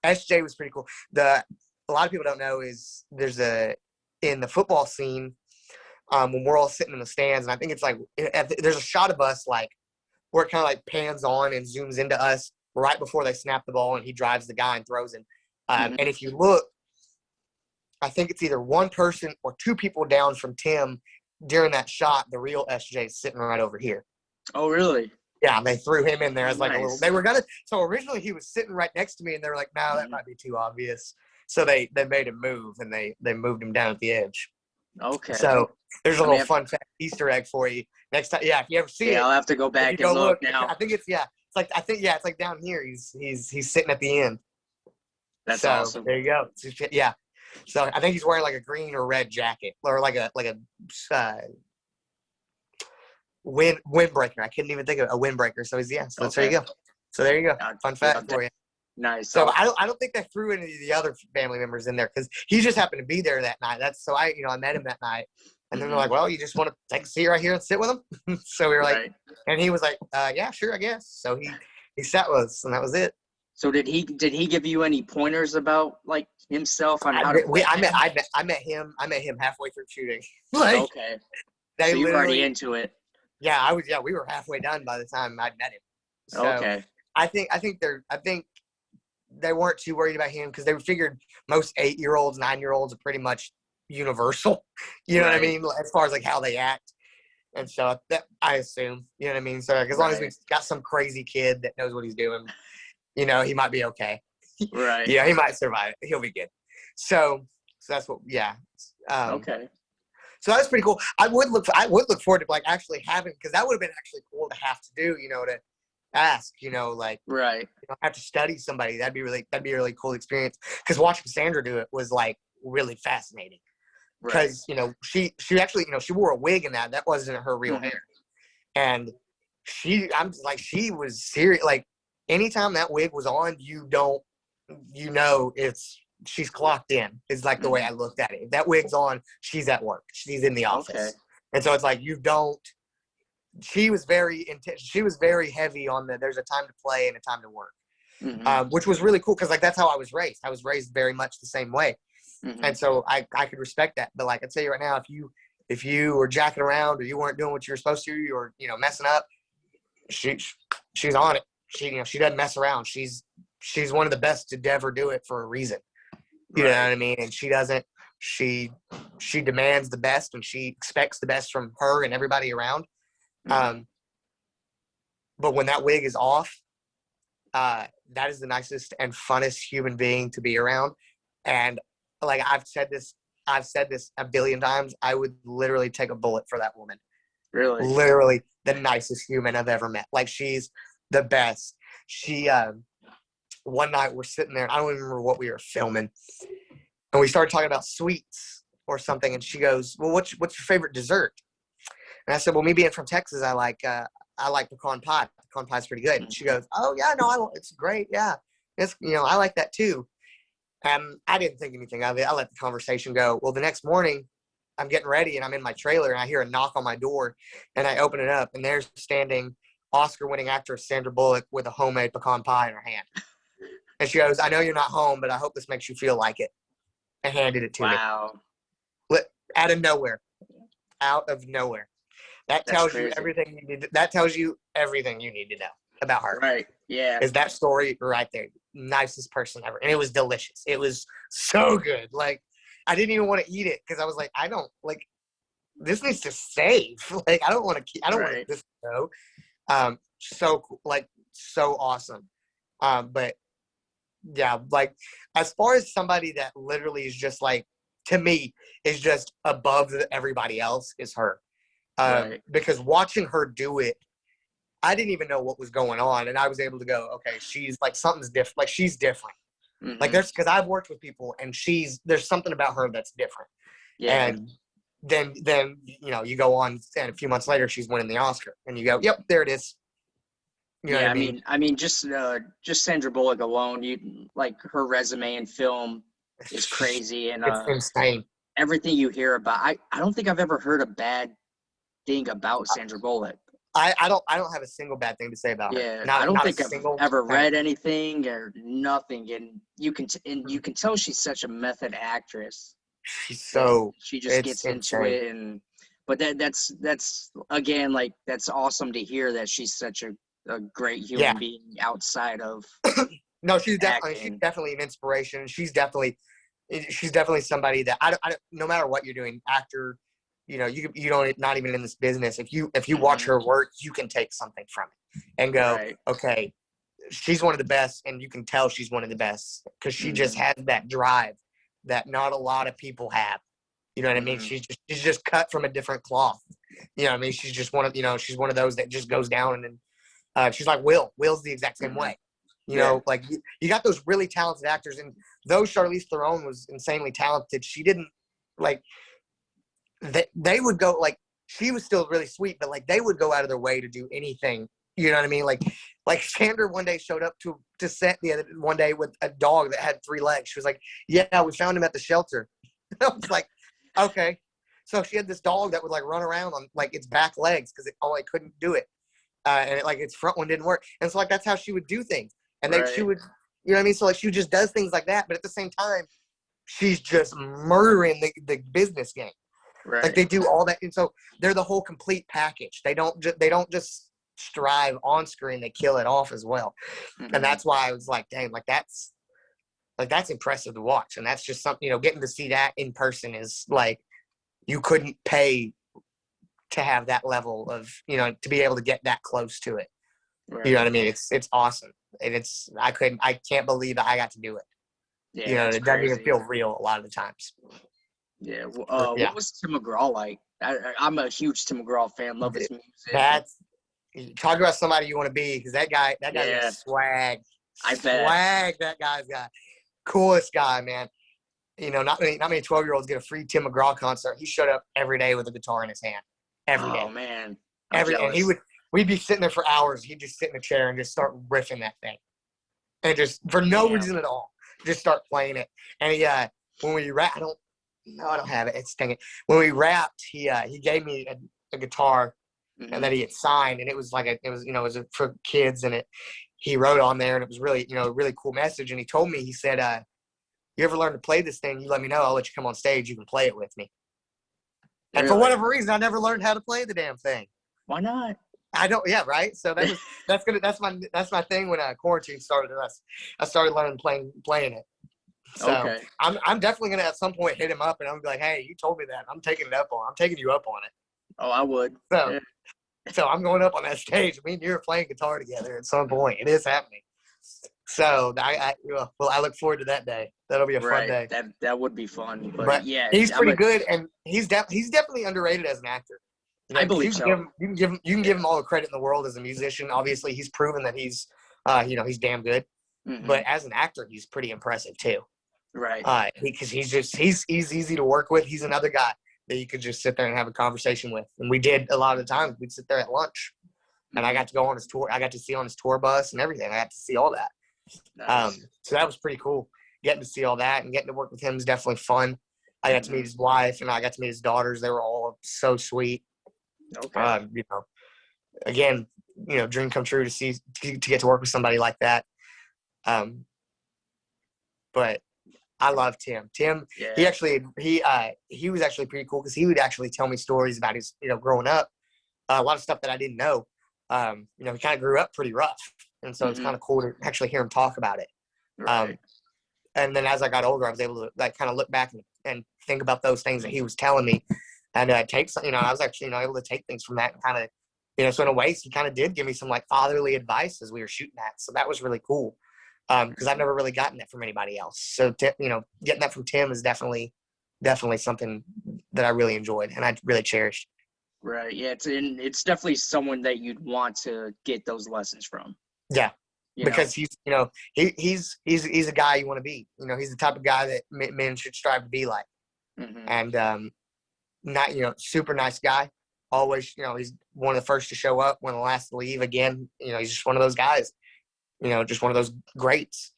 S2: SJ was pretty cool. A lot of people don't know is in the football scene, when we're all sitting in the stands, and I think it's like there's a shot of us like where it kind of like pans on and zooms into us right before they snap the ball and he drives the guy and throws him. And if you look, I think it's either one person or two people down from Tim during that shot. The real SJ is sitting right over here.
S1: Oh, really?
S2: Yeah, they threw him in there as like a little. They were so originally he was sitting right next to me, and they were like, "No, that might be too obvious." So they made him move, and they moved him down at the edge.
S1: Okay.
S2: So there's a little fun fact Easter egg for you next time. Yeah, if you ever see it,
S1: I'll have to go back and look now.
S2: I think it's it's like down here. He's sitting at the end.
S1: That's awesome.
S2: There you go. Yeah. So I think he's wearing like a green or red jacket, or like a windbreaker. I couldn't even think of a windbreaker. So there you go. So there you go. Fun fact for you.
S1: Nice.
S2: So I don't think they threw any of the other family members in there because he just happened to be there that night. I met him that night, and then they're like, "Well, you just want to take a seat right here and sit with him?" So we were like, and he was like, "Yeah, sure, I guess." So he sat with us, and that was it.
S1: So did he give you any pointers about like himself on how to?
S2: I met him halfway through shooting.
S1: Okay. So you were already into it.
S2: Yeah, I was. Yeah, we were halfway done by the time I'd met him. So
S1: okay.
S2: I think they weren't too worried about him because they figured most 8-year-olds, 9-year-olds are pretty much universal. You know what I mean? As far as like how they act. And so that I assume, you know what I mean? So like, as long as we got some crazy kid that knows what he's doing, he might be okay.
S1: Right.
S2: Yeah, he might survive it. He'll be good. So that's what, yeah.
S1: Okay.
S2: So that was pretty cool. I would look forward to like actually having, because that would have been actually cool to have to do, to ask, like have to study somebody. That'd be a really cool experience. Because watching Sandra do it was like really fascinating. Because she actually she wore a wig in that wasn't her real hair, and she was serious. Like anytime that wig was on, she's clocked in. Is like the way I looked at it. If that wig's on, she's at work. She's in the office, and so it's like you don't. She was very intense. She was very heavy on there's a time to play and a time to work, which was really cool because like that's how I was raised. I was raised very much the same way, and so I could respect that. But like I tell you right now, if you were jacking around or you weren't doing what you were supposed to, you were messing up, she's on it. She doesn't mess around. She's one of the best to ever do it for a reason. You know what I mean? And she doesn't She demands the best, and she expects the best from her and everybody around. But when that wig is off, that is the nicest and funnest human being to be around. And like I've said this a billion times. I would literally take a bullet for that woman.
S1: Really?
S2: Literally the nicest human I've ever met. Like, she's the best. She one night we're sitting there, I don't even remember what we were filming, and we started talking about sweets or something, and she goes, well, what's your favorite dessert? And I said, well, me being from Texas, I like pecan pie. Pecan pie's pretty good. And she goes, oh yeah, no, it's great. Yeah. It's, I like that too. And I didn't think anything of it. I let the conversation go. Well, the next morning I'm getting ready and I'm in my trailer and I hear a knock on my door and I open it up and there's standing Oscar-winning actress Sandra Bullock with a homemade pecan pie in her hand. And she goes, I know you're not home, but I hope this makes you feel like it. And handed it to me.
S1: Wow.
S2: Out of nowhere. That tells you everything you need. That tells you everything you need to know about her.
S1: Right. Yeah.
S2: Is that story right there? Nicest person ever, and it was delicious. It was so good. Like, I didn't even want to eat it because I was like, I don't like. This needs to save. Like, I don't want to keep. I don't want this to go. So cool. Like, so awesome. But yeah, like, as far as somebody that literally is just like, to me, is just above everybody else is her. Because watching her do it, I didn't even know what was going on. And I was able to go, okay, she's like, something's different. Like, she's different. Mm-hmm. Like, because I've worked with people and there's something about her that's different. Yeah. And then, you go on and a few months later, she's winning the Oscar and you go, yep, there it is.
S1: You know what I mean, just Sandra Bullock alone, like, her resume and film is crazy. And
S2: it's insane.
S1: Everything you hear about, I don't think I've ever heard a bad thing about Sandra Bullock.
S2: I don't have a single bad thing to say about her.
S1: Yeah, I don't think I've ever read anything or nothing, and you can tell she's such a method actress. She just gets into it, but that's again, like, that's awesome to hear that she's such a great human being outside of.
S2: No, she's definitely an inspiration. She's definitely somebody that I no matter what you're doing, actor. You don't, not even in this business. If you watch her work, you can take something from it and go, okay, she's one of the best, and you can tell she's one of the best because she just has that drive that not a lot of people have. You know what I mean? She's just cut from a different cloth. You know what I mean? She's just she's one of those that just goes down and then she's like Will. Will's the exact same way. You know, like you got those really talented actors, and though Charlize Theron was insanely talented, she didn't like. They would go, like, she was still really sweet, but like they would go out of their way to do anything. You know what I mean? Like Sandra one day showed up to set one day with a dog that had 3 legs. She was like, yeah, we found him at the shelter. I was like, okay. So she had this dog that would like run around on like its back legs because it couldn't do it. And its front one didn't work. And so like, that's how she would do things. And then she would, you know what I mean? So like, she just does things like that. But at the same time, she's just murdering the business game. Right. Like, they do all that, and so they're the whole complete package. They don't just strive on screen; they kill it off as well. And that's why I was like, "Dang, that's impressive to watch." And that's just something, getting to see that in person is like, you couldn't pay to have that level of, to be able to get that close to it. Right. You know what I mean? It's awesome, and I can't believe that I got to do it. Yeah, it doesn't even feel real a lot of the times.
S1: Yeah. What was Tim McGraw like? I'm a huge Tim McGraw fan. Love his music.
S2: Talk about somebody you want to be, because that guy's got swag.
S1: I bet.
S2: Swag that guy's got. Coolest guy, man. Not many 12-year-olds get a free Tim McGraw concert. He showed up every day with a guitar in his hand. Every day.
S1: Oh man.
S2: Every day. And we'd be sitting there for hours. He'd just sit in a chair and just start riffing that thing. And just for no reason at all. Just start playing it. And when we rap, I don't have it. Dang it. When we rapped, he gave me a guitar, and that he had signed, and it was like it was for kids, and he wrote on there, and it was really a really cool message. And he told me, he said, "You ever learn to play this thing? You let me know. I'll let you come on stage. You can play it with me." And really? For whatever reason, I never learned how to play the damn thing.
S1: Why not?
S2: I don't. Yeah, right. So that's my thing when quarantine started. I started learning playing it. So
S1: Okay.
S2: I'm definitely gonna at some point hit him up and I'm gonna be like, hey, you told me that. I'm taking you up on it.
S1: Oh, I would.
S2: So
S1: Yeah.
S2: so I'm going up on that stage. Me and you are playing guitar together at some point. It is happening. So I look forward to that day. That'll be a fun
S1: Right.
S2: day.
S1: That would be fun. But
S2: But
S1: yeah,
S2: he's pretty good, and he's definitely underrated as an actor. You know,
S1: I
S2: because
S1: believe so.
S2: you can give him all the credit in the world as a musician. Obviously, he's proven that he's he's damn good. But as an actor, he's pretty impressive too.
S1: Right.
S2: Because he's easy to work with. He's another guy that you could just sit there and have a conversation with. And we did a lot of the times. We'd sit there at lunch, and I got to go on his tour. I got to see on his tour bus and everything. I got to see all that.
S1: Nice.
S2: So that was pretty cool. Getting to see all that and getting to work with him is definitely fun. I got to meet his wife and I got to meet his daughters. They were all so sweet.
S1: Okay.
S2: Again, dream come true to get to work with somebody like that. But I love Tim. Tim,
S1: Yeah.
S2: he was actually pretty cool because he would actually tell me stories about his, growing up, a lot of stuff that I didn't know. He kind of grew up pretty rough. And so it's kind of cool to actually hear him talk about it.
S1: Right.
S2: And then as I got older, I was able to kind of look back and think about those things that he was telling me, and take some. I was actually able to take things from that and kind of, so in a way, he kind of did give me some like fatherly advice as we were shooting that. So that was really cool because I've never really gotten that from anybody else. So getting that from Tim is definitely something that I really enjoyed and I really cherished.
S1: Right. Yeah. It's definitely someone that you'd want to get those lessons from.
S2: Yeah. Because
S1: Know?
S2: he's a guy you want to be. He's the type of guy that men should strive to be like. And not super nice guy. Always, he's one of the first to show up, one of the last to leave. Again, he's just one of those guys. Just one of those greats.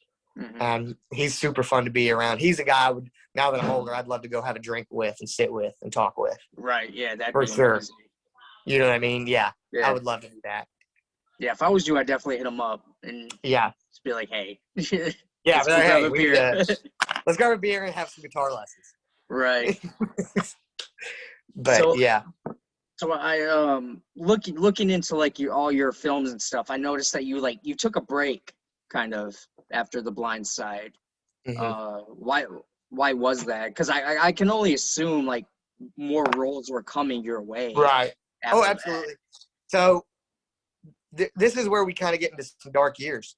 S2: And he's super fun to be around. He's a guy now that I'm older, I'd love to go have a drink with and sit with and talk with.
S1: Right. Yeah. That'd
S2: for
S1: be
S2: sure.
S1: amazing.
S2: You know what I mean? Yeah.
S1: Yeah.
S2: I would love to do that.
S1: Yeah, if I was you, I'd definitely hit him up and just be like, "Hey,
S2: yeah,
S1: let's go grab a beer.
S2: Let's grab a beer and have some guitar lessons."
S1: Right.
S2: But
S1: so I looking into like all your films and stuff. I noticed that you took a break kind of after the Blindside. Why was that? Because I can only assume like more roles were coming your way.
S2: Right. Oh, absolutely. So this is where we kind of get into some dark years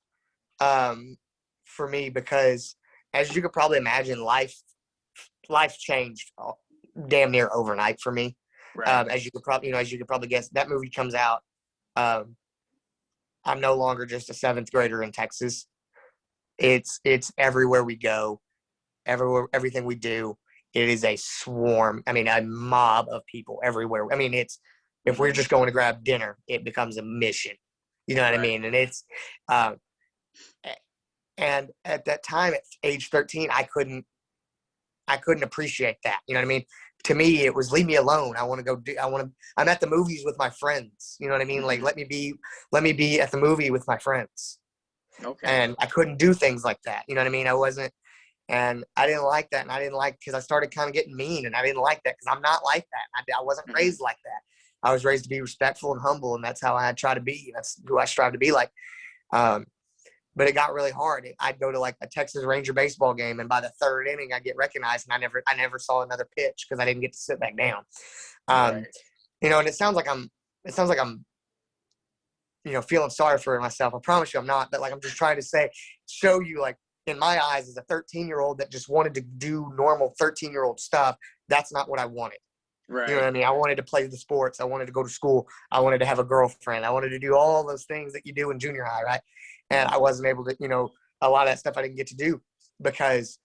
S2: for me, because as you could probably imagine, life changed damn near overnight for me.
S1: Right.
S2: As you could probably guess, that movie comes out. I'm no longer just a 7th grader in Texas. It's everywhere we go, everything we do. It is a swarm. I mean, a mob of people everywhere. I mean, if we're just going to grab dinner, it becomes a mission. You know what I mean? And it's, and at that time, at age 13, I couldn't appreciate that. You know what I mean? To me, it was leave me alone. I'm at the movies with my friends. You know what I mean? Like, let me be at the movie with my friends.
S1: Okay.
S2: And I couldn't do things like that. You know what I mean? And I didn't like that. And I didn't like, because I started kind of getting mean, and I didn't like that because I'm not like that. I wasn't raised like that. I was raised to be respectful and humble, and that's how I try to be. That's who I strive to be like. But it got really hard. I'd go to like a Texas Ranger baseball game, and by the 3rd inning, I'd get recognized, and I never saw another pitch because I didn't get to sit back down. And it sounds like I'm, feeling sorry for myself. I promise you I'm not, but like, I'm just trying to show you, like, in my eyes, as a 13-year-old that just wanted to do normal 13-year-old stuff, that's not what I wanted. Right. You know what I mean? I wanted to play the sports. I wanted to go to school. I wanted to have a girlfriend. I wanted to do all those things that you do in junior high, right? And I wasn't able to, a lot of that stuff I didn't get to do because,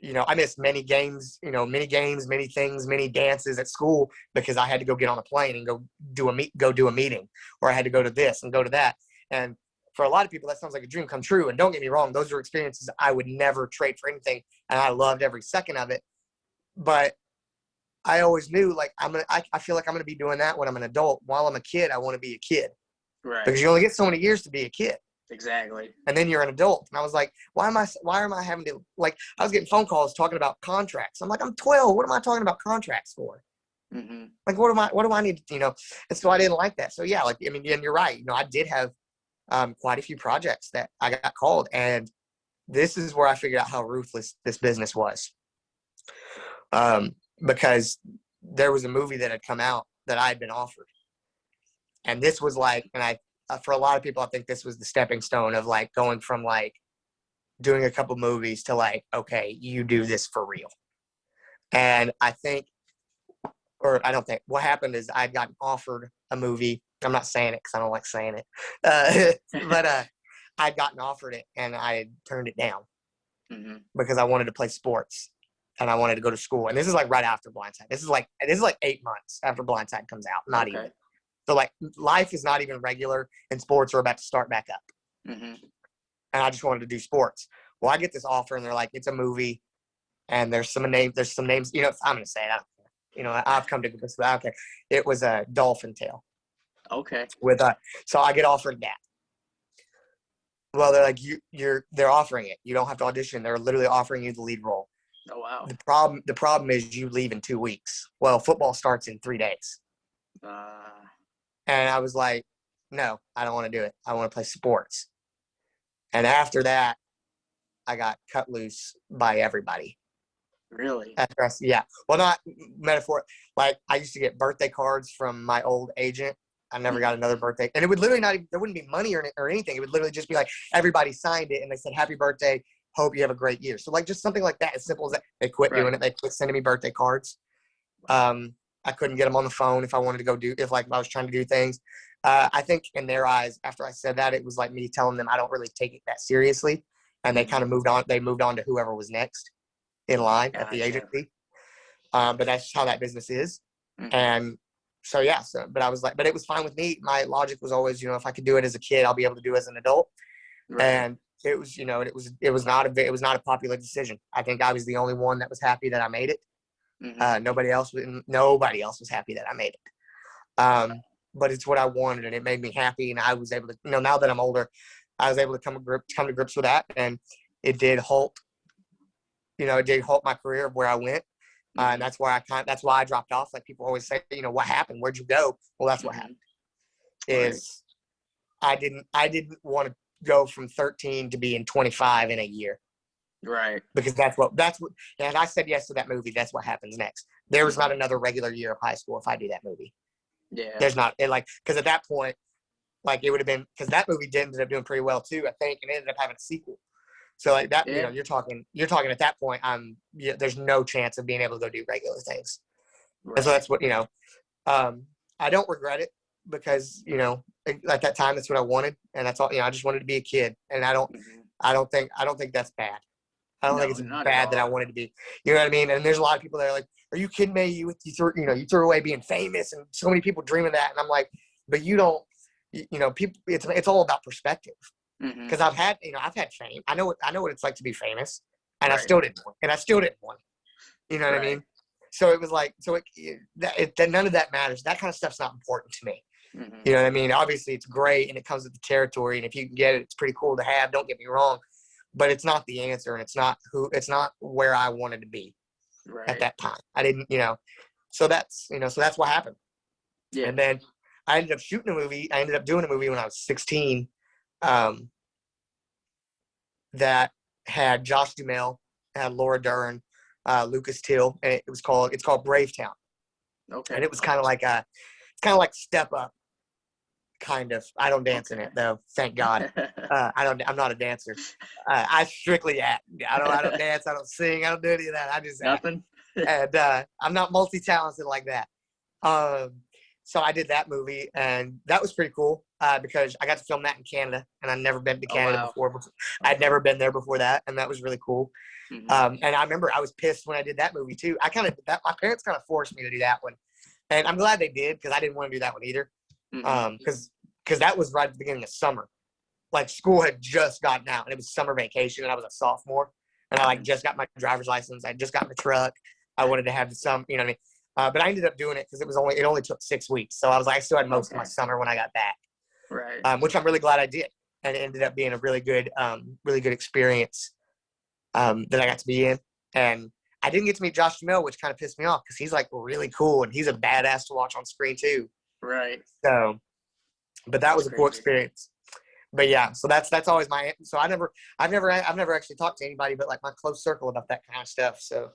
S2: I missed many games, many things, many dances at school because I had to go get on a plane and go do a meeting, or I had to go to this and go to that. And for a lot of people, that sounds like a dream come true. And don't get me wrong, those are experiences I would never trade for anything, and I loved every second of it. But I always knew, like, I feel like I'm gonna be doing that when I'm an adult. While I'm a kid, I want to be a kid,
S1: right?
S2: Because you only get so many years to be a kid.
S1: Exactly.
S2: And then you're an adult. And I was like, why am I having to, like, I was getting phone calls talking about contracts. I'm like, I'm 12. What am I talking about contracts for? Like, what do I need to, And so I didn't like that. So yeah, like, and you're right. I did have quite a few projects that I got called, and this is where I figured out how ruthless this business was. Because there was a movie that had come out that I had been offered. And this was like, and for a lot of people, I think this was the stepping stone of like going from like doing a couple movies to like, okay, you do this for real. And I think, or I don't think, what happened is I'd gotten offered a movie. I'm not saying it because I don't like saying it. But I'd gotten offered it and I had turned it down because I wanted to play sports and I wanted to go to school. And this is like right after Blindside. This is like 8 months after Blindside comes out. Not even. So like life is not even regular and sports are about to start back up. And I just wanted to do sports. Well, I get this offer and they're like, it's a movie and there's some names, you know, I'm going to say it. I don't care. You know, I've come to this, but I don't care. It was a dolphin tail.
S1: Okay.
S2: So I get offered that. Well, they're like, they're offering it. You don't have to audition. They're literally offering you the lead role.
S1: Oh, wow.
S2: The problem is you leave in 2 weeks. Well, football starts in 3 days. And I was like, no, I don't want to do it. I want to play sports. And after that, I got cut loose by everybody.
S1: Really?
S2: Yeah. Well, not metaphor. Like I used to get birthday cards from my old agent. I never got another birthday. And it would literally there wouldn't be money or anything. It would literally just be like everybody signed it and they said, happy birthday. Hope you have a great year. So like just something like that. As simple as that. They quit doing it. They quit sending me birthday cards. I couldn't get them on the phone if I wanted to go if I was trying to do things. I think in their eyes, after I said that, it was like me telling them I don't really take it that seriously. And they kind of moved on. They moved on to whoever was next in line at the agency. But that's just how that business is. And so, yeah. But I was like, but it was fine with me. My logic was always, you know, if I could do it as a kid, I'll be able to do it as an adult. And it was, you know, it was not a popular decision. I think I was the only one that was happy that I made it. Nobody else was happy that I made it. But it's what I wanted and it made me happy. And I was able to, you know, now that I'm older, I was able to come to grips with that. And it did halt my career of where I went. And that's why I dropped off. Like people always say, you know, what happened? Where'd you go? Well, that's what happened is I didn't want to go from 13 to being 25 in a year. Right. Because that's what, and I said yes to that movie. That's what happens next. There was not another regular year of high school if I do that movie. Yeah. There's not, because at that point, like it would have been, because that movie ended up doing pretty well too, I think, and it ended up having a sequel. So like that, you know, you're talking at that point, there's no chance of being able to go do regular things. Right. And so that's what, you know, I don't regret it because, you know, at that time, that's what I wanted. And that's all, you know, I just wanted to be a kid. And I don't think that's bad. I don't think it's bad that I wanted to be, you know what I mean? And there's a lot of people that are like, are you kidding me? You threw away being famous and so many people dream of that. And I'm like, but you don't, you know, people, it's all about perspective. Because I've had fame. I know what it's like to be famous, and I still didn't want. You know what I mean? So it was like, none of that matters. That kind of stuff's not important to me. You know what I mean? Obviously, it's great, and it comes with the territory, and if you can get it, it's pretty cool to have. Don't get me wrong, but it's not the answer, and it's not where I wanted to be at that time. I didn't, you know. So that's what happened. Yeah. And then I ended up shooting a movie. I ended up doing a movie when I was 16. That had Josh Duhamel, had Laura Dern, Lucas Till, and it's called Bravetown. Okay. And it was kind of like Step Up, kind of. I don't dance in it though, thank God. I'm not a dancer. I strictly act. I don't dance. I don't sing. I don't do any of that. I just nothing. Act. And I'm not multi-talented like that. So I did that movie, and that was pretty cool because I got to film that in Canada, and I'd never been to Canada before. I'd never been there before that, and that was really cool. And I remember I was pissed when I did that movie too. My parents kind of forced me to do that one, and I'm glad they did because I didn't want to do that one either. Because that was right at the beginning of summer, like school had just gotten out, and it was summer vacation, and I was a sophomore, and I just got my driver's license. I just got my truck. I wanted to have some, you know what I mean. But I ended up doing it because it only took 6 weeks. So I was like, I still had most of my summer when I got back. Right. Which I'm really glad I did. And it ended up being a really good experience that I got to be in. And I didn't get to meet Josh Duhamel, which kind of pissed me off because he's like really cool and he's a badass to watch on screen too. Right. So, but that was a cool experience. But yeah, so that's always my. So I've never actually talked to anybody but like my close circle about that kind of stuff. So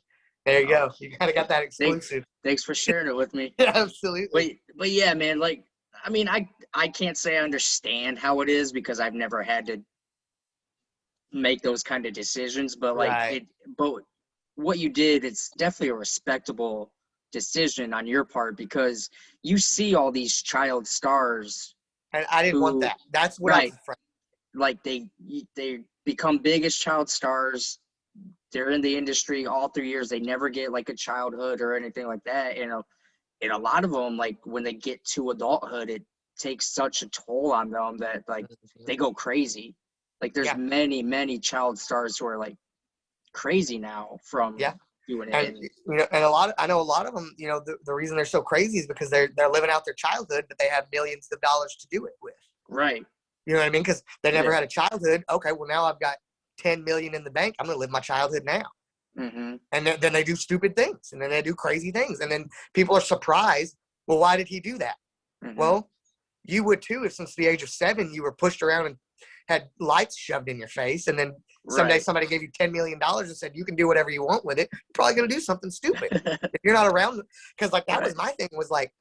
S2: there you
S1: Oh,
S2: go. You kind of got that
S1: thanks,
S2: exclusive.
S1: thanks for sharing it with me.
S2: Yeah, absolutely.
S1: But yeah, man, like, I mean, I can't say I understand how it is because I've never had to make those kind of decisions, but like
S2: Right.
S1: it, but what you did, it's definitely a respectable decision on your part because you see all these child stars
S2: And I didn't want
S1: who,
S2: that. That's what I was
S1: right,
S2: afraid.
S1: like they become big as child stars. They're in the industry all 3 years. They never get like a childhood or anything like that. And a lot of them, like when they get to adulthood, it takes such a toll on them that like they go crazy. Like there's
S2: Yeah,
S1: many child stars who are like crazy now from
S2: yeah.
S1: doing it.
S2: And
S1: And
S2: and I know a lot of them. The reason they're so crazy is because they're living out their childhood, but they have millions of dollars to do it with.
S1: right,
S2: You know what I mean? Because they never
S1: yeah,
S2: had a childhood. Okay, well now I've got 10 million in the bank. I'm gonna live my childhood now.
S1: mm-hmm,
S2: And then they do stupid things, and then they do crazy things, and then people are surprised. Well, why did he do that?
S1: mm-hmm,
S2: Well, you would too if since the age of 7 you were pushed around and had lights shoved in your face, and then someday
S1: right,
S2: somebody gave you $10 million and said you can do whatever you want with it. You're probably gonna do something stupid if you're not around. Because like that
S1: right,
S2: was my thing. Was like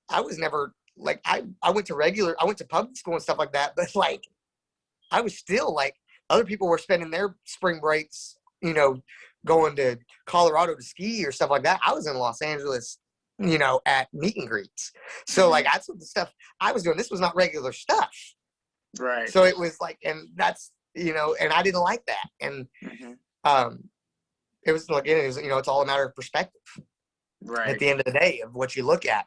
S2: I was never like I went to public school and stuff like that, but like I was still like other people were spending their spring breaks, going to Colorado to ski or stuff like that. I was in Los Angeles, at meet and greets. So
S1: mm-hmm,
S2: like that's what the stuff I was doing. This was not regular stuff.
S1: right,
S2: So it was like, and that's and I didn't like that. And
S1: mm-hmm,
S2: um, it was again, it's all a matter of perspective at
S1: right,
S2: the end of the day of what you look at.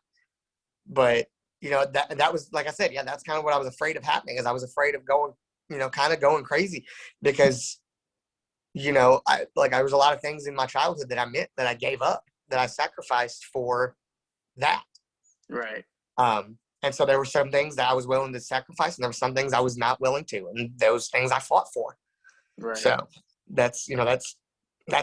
S2: But that was like I said, yeah, that's kind of what I was afraid of happening. Is I was afraid of going, kind of going crazy because I was a lot of things in my childhood that I meant that I gave up, that I sacrificed for that.
S1: right,
S2: And so there were some things that I was willing to sacrifice, and there were some things I was not willing to, and those things I fought for.
S1: right,
S2: So that's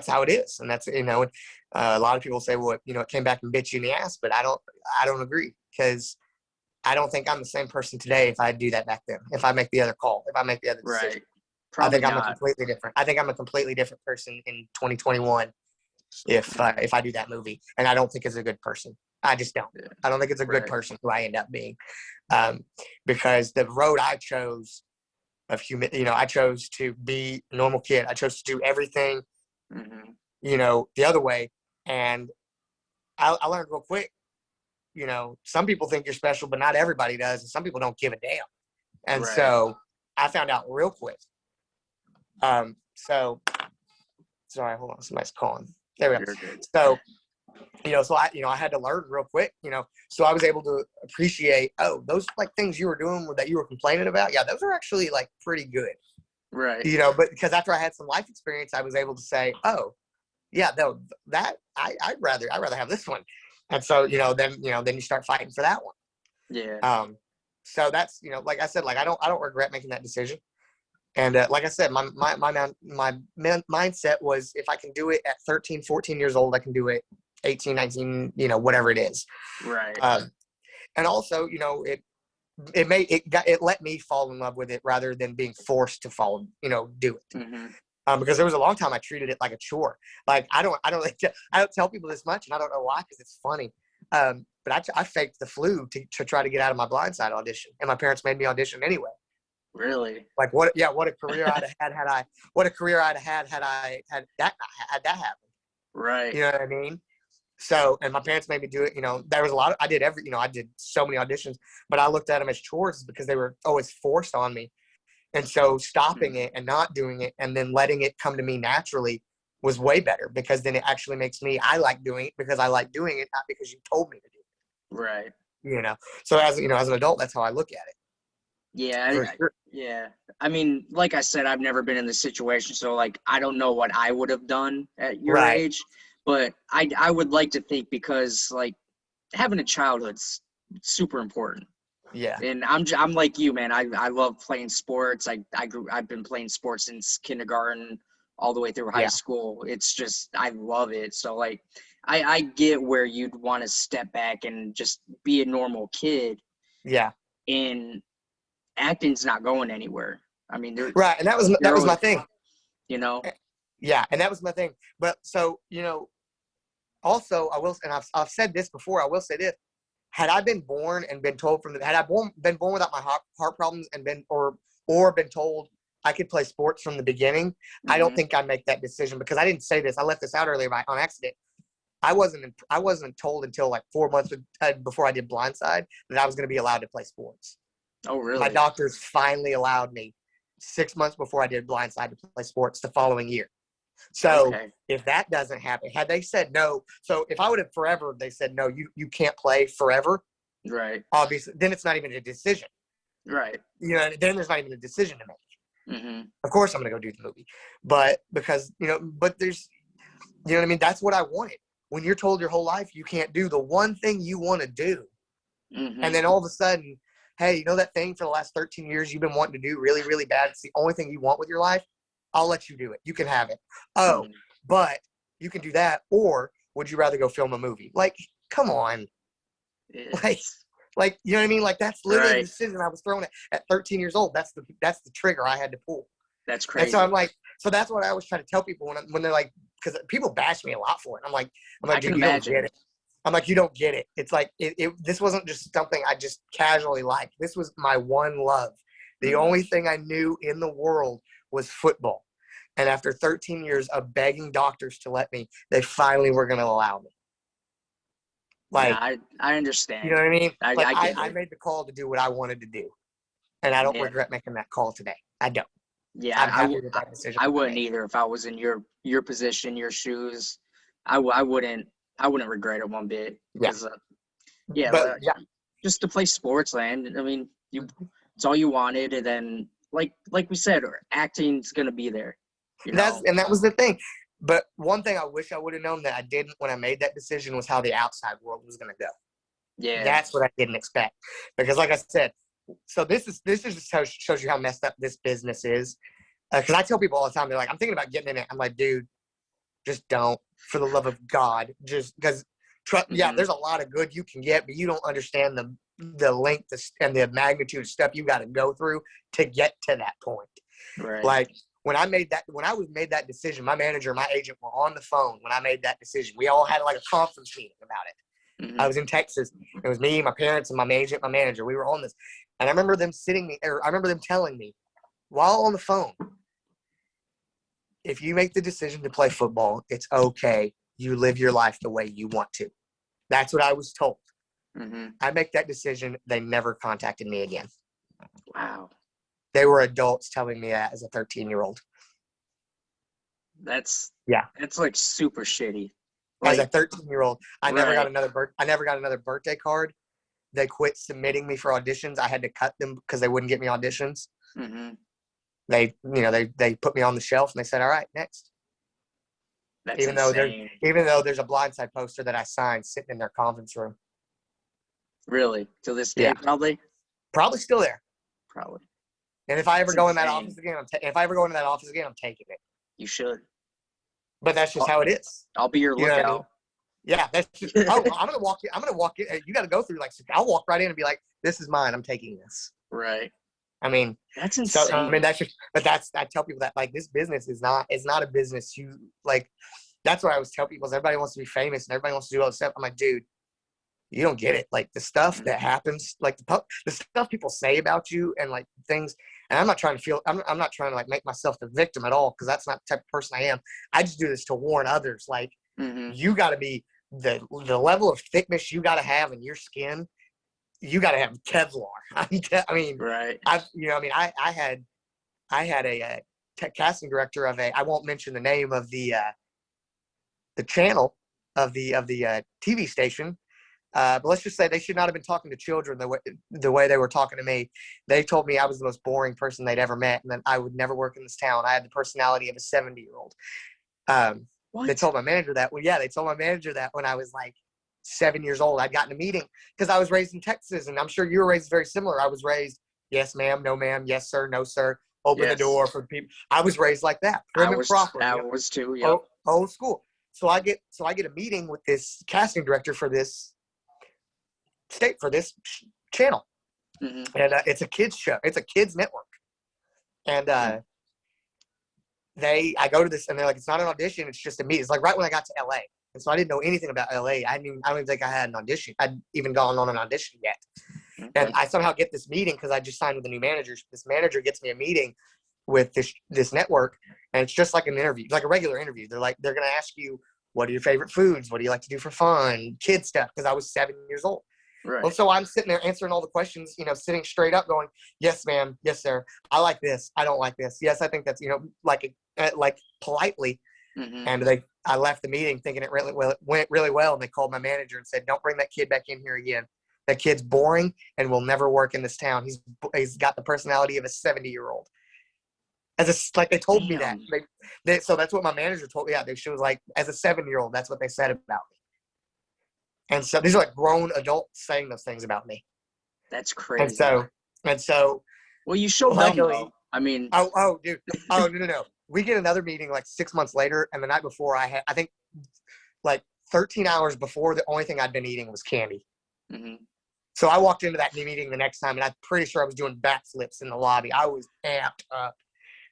S2: how it is, and that's a lot of people say, well, it came back and bit you in the ass, but I don't agree because I don't think I'm the same person today if I do that back then. If I make the other call, if I make the other decision.
S1: right. Probably
S2: I think I'm a completely different person in 2021 if I do that movie, and I don't think it's a good person. I just don't.
S1: Yeah,
S2: I don't think it's a good
S1: right,
S2: person who I end up being, because the road I chose I chose to be a normal kid. I chose to do everything,
S1: mm-hmm,
S2: the other way, and I learned real quick. Some people think you're special, but not everybody does, and some people don't give a damn. And
S1: right.
S2: so I found out real quick. So sorry, hold on, somebody's calling. There we go.
S1: You're good.
S2: So, so I had to learn real quick, so I was able to appreciate, oh, those like things you were doing that you were complaining about. Yeah, those are actually like pretty good,
S1: Right,
S2: but because after I had some life experience, I was able to say, oh, yeah, though that I'd rather have this one. And so, then you start fighting for that one.
S1: yeah,
S2: So that's, like I said, like I don't regret making that decision. And like I said, my mindset was if I can do it at 13, 14 years old, I can do it 18, 19, whatever it is.
S1: right,
S2: And also, it let me fall in love with it rather than being forced to do it.
S1: mm-hmm,
S2: Because there was a long time I treated it like a chore. Like I don't tell people this much, and I don't know why, because it's funny. But I faked the flu to try to get out of my Blindside audition, and my parents made me audition anyway.
S1: really,
S2: Like what a career what a career I'd have had had that happen.
S1: right,
S2: You know what I mean? So, and my parents made me do it. There was a lot of, I did so many auditions, but I looked at them as chores because they were always forced on me. And so stopping
S1: mm,
S2: it and not doing it and then letting it come to me naturally was way better, because then it actually makes I like doing it because I like doing it, not because you told me to do
S1: right.
S2: it. So as an adult, that's how I look at it.
S1: Yeah,
S2: For sure.
S1: yeah. I mean, like I said, I've never been in this situation, so like I don't know what I would have done at your
S2: Right.
S1: age, but I would like to think because like having a childhood's super important.
S2: Yeah.
S1: And I'm like you, man. I love playing sports. I've been playing sports since kindergarten all the way through high
S2: Yeah.
S1: school. It's just I love it. So like I get where you'd want to step back and just be a normal kid
S2: Yeah.
S1: and acting's not going anywhere. I mean,
S2: Right, and that was my thing.
S1: You know.
S2: Yeah, and that was my thing. But so, you know, also I will, and I've said this before. I will say this: had I been born and been told had I been born without my heart problems and been been told I could play sports from the beginning, I don't think I'd make that decision, because I didn't say this. I left this out earlier on accident. I wasn't told until like 4 months before I did Blindside that I was going to be allowed to play sports.
S1: Oh, really?
S2: My doctors finally allowed me 6 months before I did Blindside to play sports the following year. So if that doesn't happen, had they said no, so if I would have forever, they said no, you can't play forever.
S1: Right.
S2: Obviously, then it's not even a decision.
S1: Right.
S2: You know, then there's not even a decision to make.
S1: Mm-hmm.
S2: Of course, I'm going to go do the movie, but because but there's, you know what I mean. That's what I wanted. When you're told your whole life you can't do the one thing you want to do, and then all of a sudden, hey, you know that thing for the last 13 years you've been wanting to do really, really bad? It's the only thing you want with your life. I'll let you do it. You can have it. Oh, but you can do that, or would you rather go film a movie? Like, come on. Like, you know what I mean? Like, that's literally the decision I was thrown at 13 years old. That's the trigger I had to pull.
S1: That's crazy.
S2: And so I'm like, so that's what I always try to tell people when they're like, because people bash me a lot for it. I'm like, dude, you don't get it. I'm like, you don't get it. It's like, this wasn't just something I just casually liked. This was my one love. The only thing I knew in the world was football. And after 13 years of begging doctors to let me, they finally were going to allow me. Like,
S1: yeah, I understand.
S2: You know what I mean?
S1: I
S2: made the call to do what I wanted to do. And I don't regret making that call today. I don't.
S1: Yeah,
S2: I'm happy with that decision.
S1: I wouldn't either if I was in your position, your shoes. I wouldn't regret it one bit.
S2: Yeah.
S1: Just to play sports, land. I mean, it's all you wanted, and then like we said, acting's gonna be there.
S2: That was the thing. But one thing I wish I would have known that I didn't when I made that decision was how the outside world was gonna go.
S1: Yeah,
S2: that's what I didn't expect. Because, like I said, so this is just shows you how messed up this business is. Because I tell people all the time, they're like, I'm thinking about getting in it. I'm like, dude, just don't. For the love of God, just because. There's a lot of good you can get, but you don't understand the length and the magnitude of stuff you got to go through to get to that point.
S1: Right.
S2: Like when I made that decision, my manager and my agent were on the phone when I made that decision. We all had like a conference meeting about it. I was in Texas. It was me, my parents, and my agent, my manager. We were on this, and I remember them telling me while on the phone, if you make the decision to play football, it's okay. You live your life the way you want to. That's what I was told. I make that decision. They never contacted me again.
S1: Wow.
S2: They were adults telling me that as a 13-year-old.
S1: That's like super shitty.
S2: As a 13-year-old, I never got another birthday card. They quit submitting me for auditions. I had to cut them because they wouldn't get me auditions. They put me on the shelf and they said, "All right, next."
S1: That's
S2: even
S1: insane.
S2: though there's a Blindside poster that I signed sitting in their conference room.
S1: Really? To this day, probably?
S2: Probably still there.
S1: Probably.
S2: And if I ever go in that office again, I'm taking it.
S1: You should.
S2: But that's just how it is.
S1: I'll be your lookout.
S2: You know what I mean? Yeah, that's just. I'm gonna walk in. You got to go through I'll walk right in and be like, "This is mine. I'm taking this."
S1: Right.
S2: I mean,
S1: that's insane.
S2: So, I mean, I tell people that like this business is not a business you like. That's what I always tell people is everybody wants to be famous and everybody wants to do all this stuff. I'm like, dude, you don't get it. Like the stuff that happens, like the stuff people say about you and like things. And I'm not trying to like make myself the victim at all, because that's not the type of person I am. I just do this to warn others. Like you got to be the level of thickness you got to have in your skin. You got to have Kevlar. I mean,
S1: right.
S2: I had a casting director of I won't mention the name of the channel of the TV station, but let's just say they should not have been talking to children the way they were talking to me. They told me I was the most boring person they'd ever met, and that I would never work in this town. I had the personality of a 70-year-old. They told my manager that. Well, yeah, they told my manager that when I was like 7 years old. I'd gotten a meeting because I was raised in Texas, and I'm sure you were raised very similar. I was raised, yes, ma'am, no, ma'am, yes, sir, no, sir. Open the door for people. I was raised like that. Prim and proper.
S1: I was too. Yeah.
S2: Old school. So I get a meeting with this casting director for this channel. and it's a kids show. It's a kids network, and I go to this, and they're like, it's not an audition. It's just a meet. It's like right when I got to LA, and so I didn't know anything about LA. I don't even think I had an audition. I'd even gone on an audition yet. And I somehow get this meeting because I just signed with a new manager. This manager gets me a meeting with this network, and it's just like an interview, like a regular interview. They're going to ask you, what are your favorite foods? What do you like to do for fun? Kid stuff, because I was 7 years old.
S1: Right.
S2: Well, so I'm sitting there answering all the questions, sitting straight up going, yes, ma'am. Yes, sir. I like this. I don't like this. Yes, I think that's, like politely. And I left the meeting thinking it went really well. And they called my manager and said, don't bring that kid back in here again. That kid's boring and will never work in this town. He's got the personality of a 70-year-old. Like they told me that. So that's what my manager told me. Yeah, she was like, as a 7-year-old, that's what they said about me. And so these are like grown adults saying those things about me.
S1: That's crazy.
S2: And so.
S1: Well, you showed them though. I mean.
S2: Oh, dude. Oh, no. We get another meeting like 6 months later, and the night before I think like 13 hours before, the only thing I'd been eating was candy. So I walked into that meeting the next time, and I'm pretty sure I was doing backflips in the lobby. I was amped up.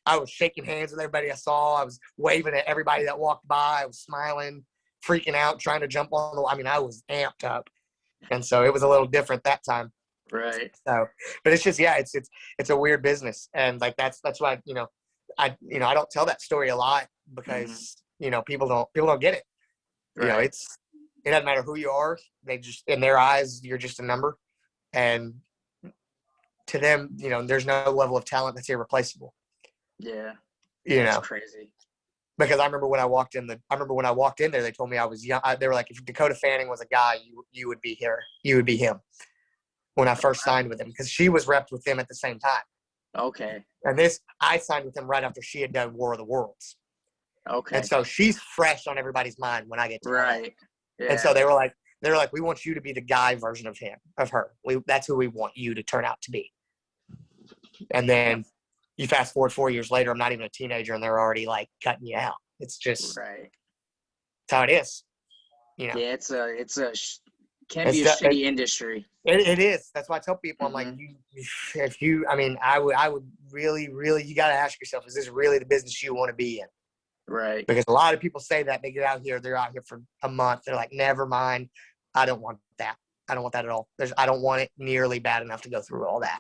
S2: I was shaking hands with everybody I saw. I was waving at everybody that walked by. I was smiling, freaking out, trying to jump on the. I mean, I was amped up, and so it was a little different that time.
S1: Right.
S2: So, but it's just it's a weird business, and like that's why I don't tell that story a lot because people don't get it.
S1: Right.
S2: It doesn't matter who you are. They just, in their eyes, you're just a number, and to them, there's no level of talent that's irreplaceable.
S1: Yeah.
S2: That's
S1: crazy.
S2: Because I remember when I walked in there, they told me I was young. They were like, if Dakota Fanning was a guy, you would be here. You would be him. When I first signed with him, because she was repped with them at the same time.
S1: Okay.
S2: And I signed with him right after she had done War of the Worlds.
S1: Okay.
S2: And so she's fresh on everybody's mind when I get to
S1: right. Yeah.
S2: And so they were like, we want you to be the guy version of her. That's who we want you to turn out to be. And then you fast forward 4 years later, I'm not even a teenager, and they're already like cutting you out. It's just
S1: right.
S2: That's how it is.
S1: Yeah, it's a shitty industry.
S2: It is. That's why I tell people, I'm like, I would really, really, you got to ask yourself, is this really the business you want to be in?
S1: Right.
S2: Because a lot of people say that they get out here, they're out here for a month. They're like, never mind. I don't want that. I don't want that at all. I don't want it nearly bad enough to go through all that.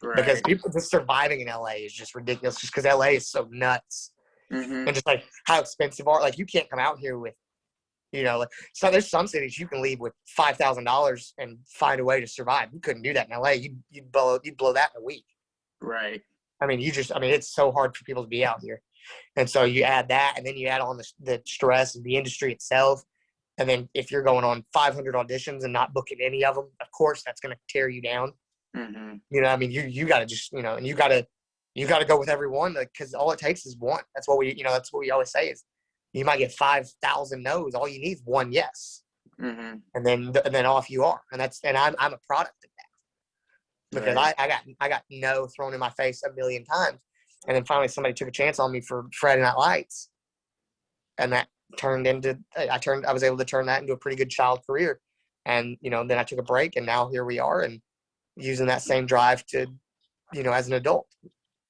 S2: Right. Because people just surviving in LA is just ridiculous just because LA is so nuts. And just like how expensive like you can't come out here with, so there's some cities you can leave with $5,000 and find a way to survive. You couldn't do that in LA. You'd blow that in a week.
S1: Right.
S2: I mean, it's so hard for people to be out here. And so you add that, and then you add on the stress of the industry itself. And then if you're going on 500 auditions and not booking any of them, of course, that's going to tear you down. You got to just, and you got to go with everyone because all it takes is one. That's what we always say is you might get 5,000 no's. All you need is one yes. And then off you are. And I'm a product of that because right. I got no thrown in my face a million times. And then finally somebody took a chance on me for Friday Night Lights. And that turned into, I was able to turn that into a pretty good child career. And, then I took a break and now here we are and using that same drive to, as an adult,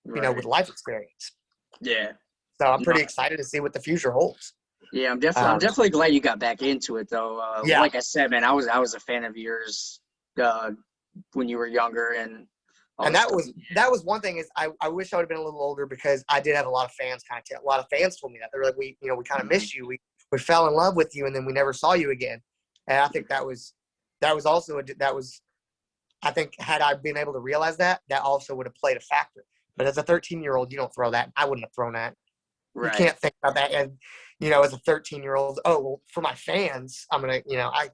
S1: right.
S2: With life experience.
S1: Yeah.
S2: So I'm pretty excited to see what the future holds.
S1: Yeah, I'm definitely glad you got back into it though.
S2: Yeah.
S1: Like I said, man, I was a fan of yours when you were younger and
S2: that was one thing is I wish I would have been a little older because I did have a lot of fans a lot of fans told me that. They were like, we kind of missed you. We fell in love with you and then we never saw you again. And I think that was I think had I been able to realize that also would have played a factor. But as a 13-year-old, you don't throw that. I wouldn't have thrown that. Right. You can't think about that. And, as a 13-year-old, oh, well, for my fans, I'm going to,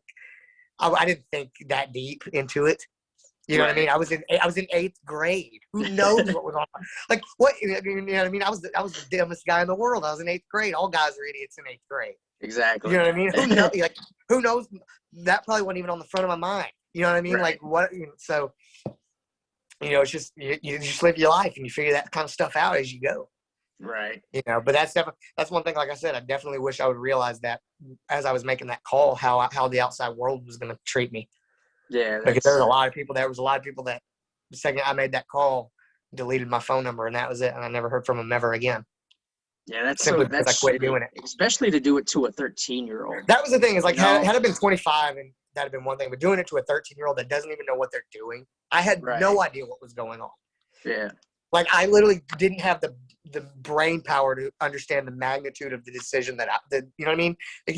S2: I didn't think that deep into it. You know what I mean? I was in 8th grade. Who knows what was on? Like, what? You know what I mean? I was the dumbest guy in the world. I was in 8th grade. All guys are idiots in 8th grade.
S1: Exactly.
S2: You know what I mean? Who knows? That probably wasn't even on the front of my mind. You know what I mean? Right. Like, what? So, it's just, you just live your life and you figure that kind of stuff out as you go.
S1: Right.
S2: But that's one thing, like I said, I definitely wish I would realize that as I was making that call, how the outside world was going to treat me.
S1: Yeah.
S2: Because there was a lot of people that the second I made that call, deleted my phone number, and that was it. And I never heard from him ever again.
S1: Yeah, that's
S2: Simply because I
S1: that's
S2: quit
S1: shitty,
S2: doing it.
S1: especially to do it to a 13-year-old.
S2: That was the thing. Is like,
S1: You know?
S2: had I been 25, and that'd have been one thing. But doing it to a 13-year-old that doesn't even know what they're doing, I had no idea what was going on.
S1: Yeah.
S2: Like, I literally didn't have the brain power to understand the magnitude of the decision that you know what I mean? Like,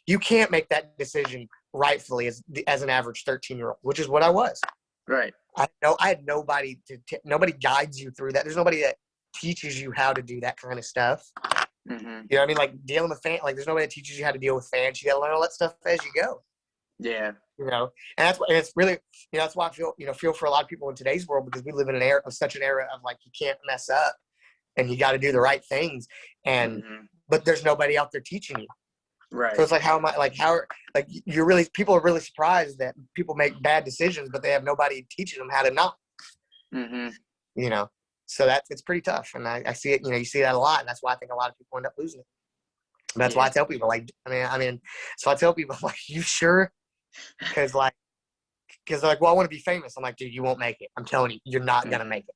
S2: you can't make that decision rightfully as an average 13-year-old, which is what I was.
S1: Right.
S2: I had nobody nobody guides you through that. There's nobody that teaches you how to do that kind of stuff.
S1: Mm-hmm.
S2: You know what I mean? Like, dealing with fans, like, there's nobody that teaches you how to deal with fans. You got to learn all that stuff as you go.
S1: Yeah.
S2: You know, and it's really, you know, that's why I feel for a lot of people in today's world, because we live in such an era of, like, you can't mess up and you got to do the right things. And, but there's nobody out there teaching you.
S1: Right.
S2: So it's like, people are really surprised that people make bad decisions, but they have nobody teaching them how to not.
S1: Mm-hmm.
S2: You know, so it's pretty tough. And I see it, you know, you see that a lot. And that's why I think a lot of people end up losing it. And that's why I tell people, like, so I tell people, like, you sure? Because they're like, well, I want to be famous. I'm like, dude, you won't make it. I'm telling you, you're not going to make it.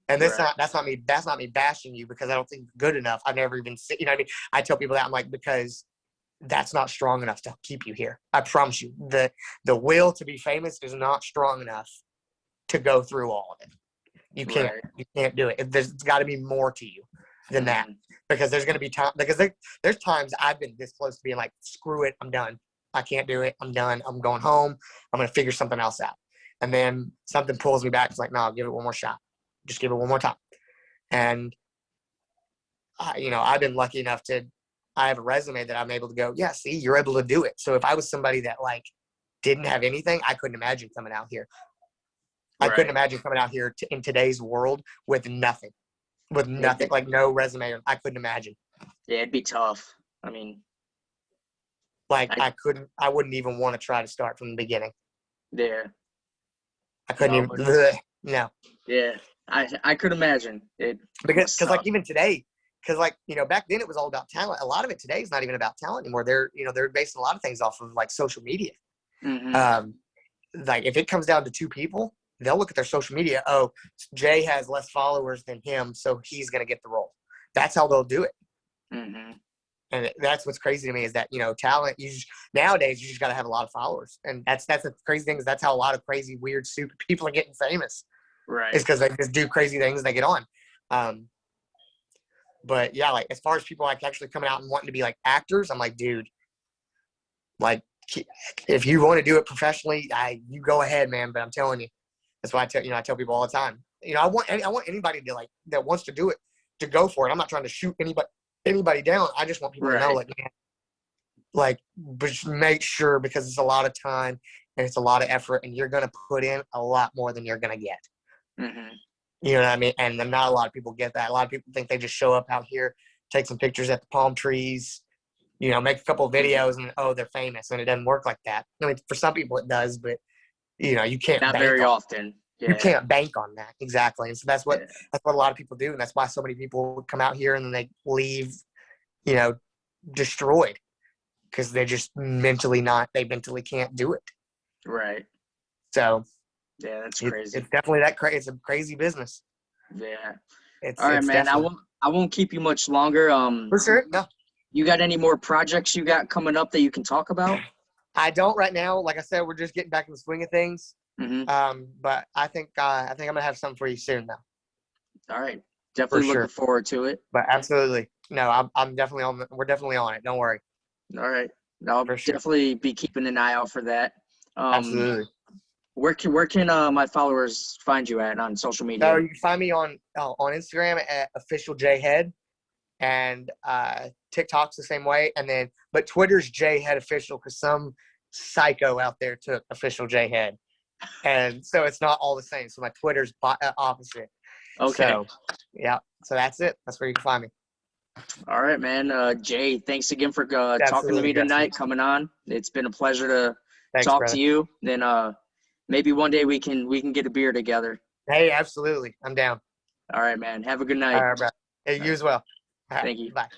S2: And that's not me bashing you because I don't think you're good enough. I've never even seen, you know what I mean? I tell people that, I'm like, because that's not strong enough to keep you here. I promise you. The will to be famous is not strong enough to go through all of it. You can't. Right. You can't do it. There's got to be more to you than that, because there's going to be time. Because there's times I've been this close to being like, screw it, I'm done. I can't do it. I'm done. I'm going home. I'm going to figure something else out. And then something pulls me back. It's like, no, I'll give it one more shot. Just give it one more time. And I've been lucky enough I have a resume that I'm able to go, yeah, see, you're able to do it. So if I was somebody that, like, didn't have anything, I couldn't imagine coming out here. I couldn't imagine coming out here in today's world with nothing, like no resume. I couldn't imagine. Yeah,
S1: it'd be tough. I mean,
S2: like, I wouldn't even want to try to start from the beginning.
S1: Yeah.
S2: I couldn't no.
S1: Yeah, I could imagine it.
S2: Because like, even today, because, like, you know, back then it was all about talent. A lot of it today is not even about talent anymore. They're basing a lot of things off of, like, social media.
S1: Mm-hmm.
S2: Like, if it comes down to two people, they'll look at their social media. Oh, Jay has less followers than him, so he's going to get the role. That's how they'll do it.
S1: Mm-hmm.
S2: And that's what's crazy to me, is that, you know, talent, nowadays you just got to have a lot of followers. And that's the crazy thing, is that's how a lot of crazy, weird, stupid people are getting famous.
S1: Right.
S2: It's because they just do crazy things and they get on. But yeah, like, as far as people, like, actually coming out and wanting to be, like, actors, I'm like, dude, like, if you want to do it professionally, you go ahead, man. But I'm telling you, that's why I tell people all the time. You know, I want anybody to, like, that wants to do it, to go for it. I'm not trying to shoot anybody down. I just want people to know, like, man, like, just make sure, because it's a lot of time and it's a lot of effort, and you're gonna put in a lot more than you're gonna get.
S1: Mm-hmm.
S2: You know what I mean? And not a lot of people get that. A lot of people think they just show up out here, take some pictures at the palm trees, you know, make a couple of videos, and, oh, they're famous. And it doesn't work like that. I mean, for some people it does, but, you know, you can't.
S1: Not very often. Yeah.
S2: You can't bank on that. Exactly. And so that's what a lot of people do. And that's why so many people come out here and then they leave, you know, destroyed, because they just mentally can't do it.
S1: Right.
S2: So
S1: yeah, that's crazy.
S2: It's definitely it's a crazy business.
S1: Yeah.
S2: All right, man.
S1: I won't keep you much longer.
S2: For sure. No.
S1: You got any more projects you got coming up that you can talk about?
S2: I don't right now. Like I said, we're just getting back in the swing of things.
S1: Mm-hmm.
S2: But I think I'm gonna have something for you soon, though.
S1: All right. Definitely looking forward to it.
S2: But absolutely. No, I'm definitely on. We're definitely on it. Don't worry.
S1: All right. I'll definitely be keeping an eye out for that.
S2: Absolutely.
S1: Where can my followers find you at on social media?
S2: So you can find me on Instagram at official Jae Head, and TikTok's the same way. But Twitter's Jae Head official, because some psycho out there took official Jae Head, and so it's not all the same. So my Twitter's opposite.
S1: Okay.
S2: So, yeah. So that's it. That's where you can find me.
S1: All right, man. Jay, thanks again for talking to me tonight, coming on. It's been a pleasure to talk to you. Then maybe one day we can get a beer together.
S2: Hey, absolutely. I'm down.
S1: All right, man. Have a good night.
S2: All right, bro. Hey, you as well.
S1: Thank you.
S2: Bye.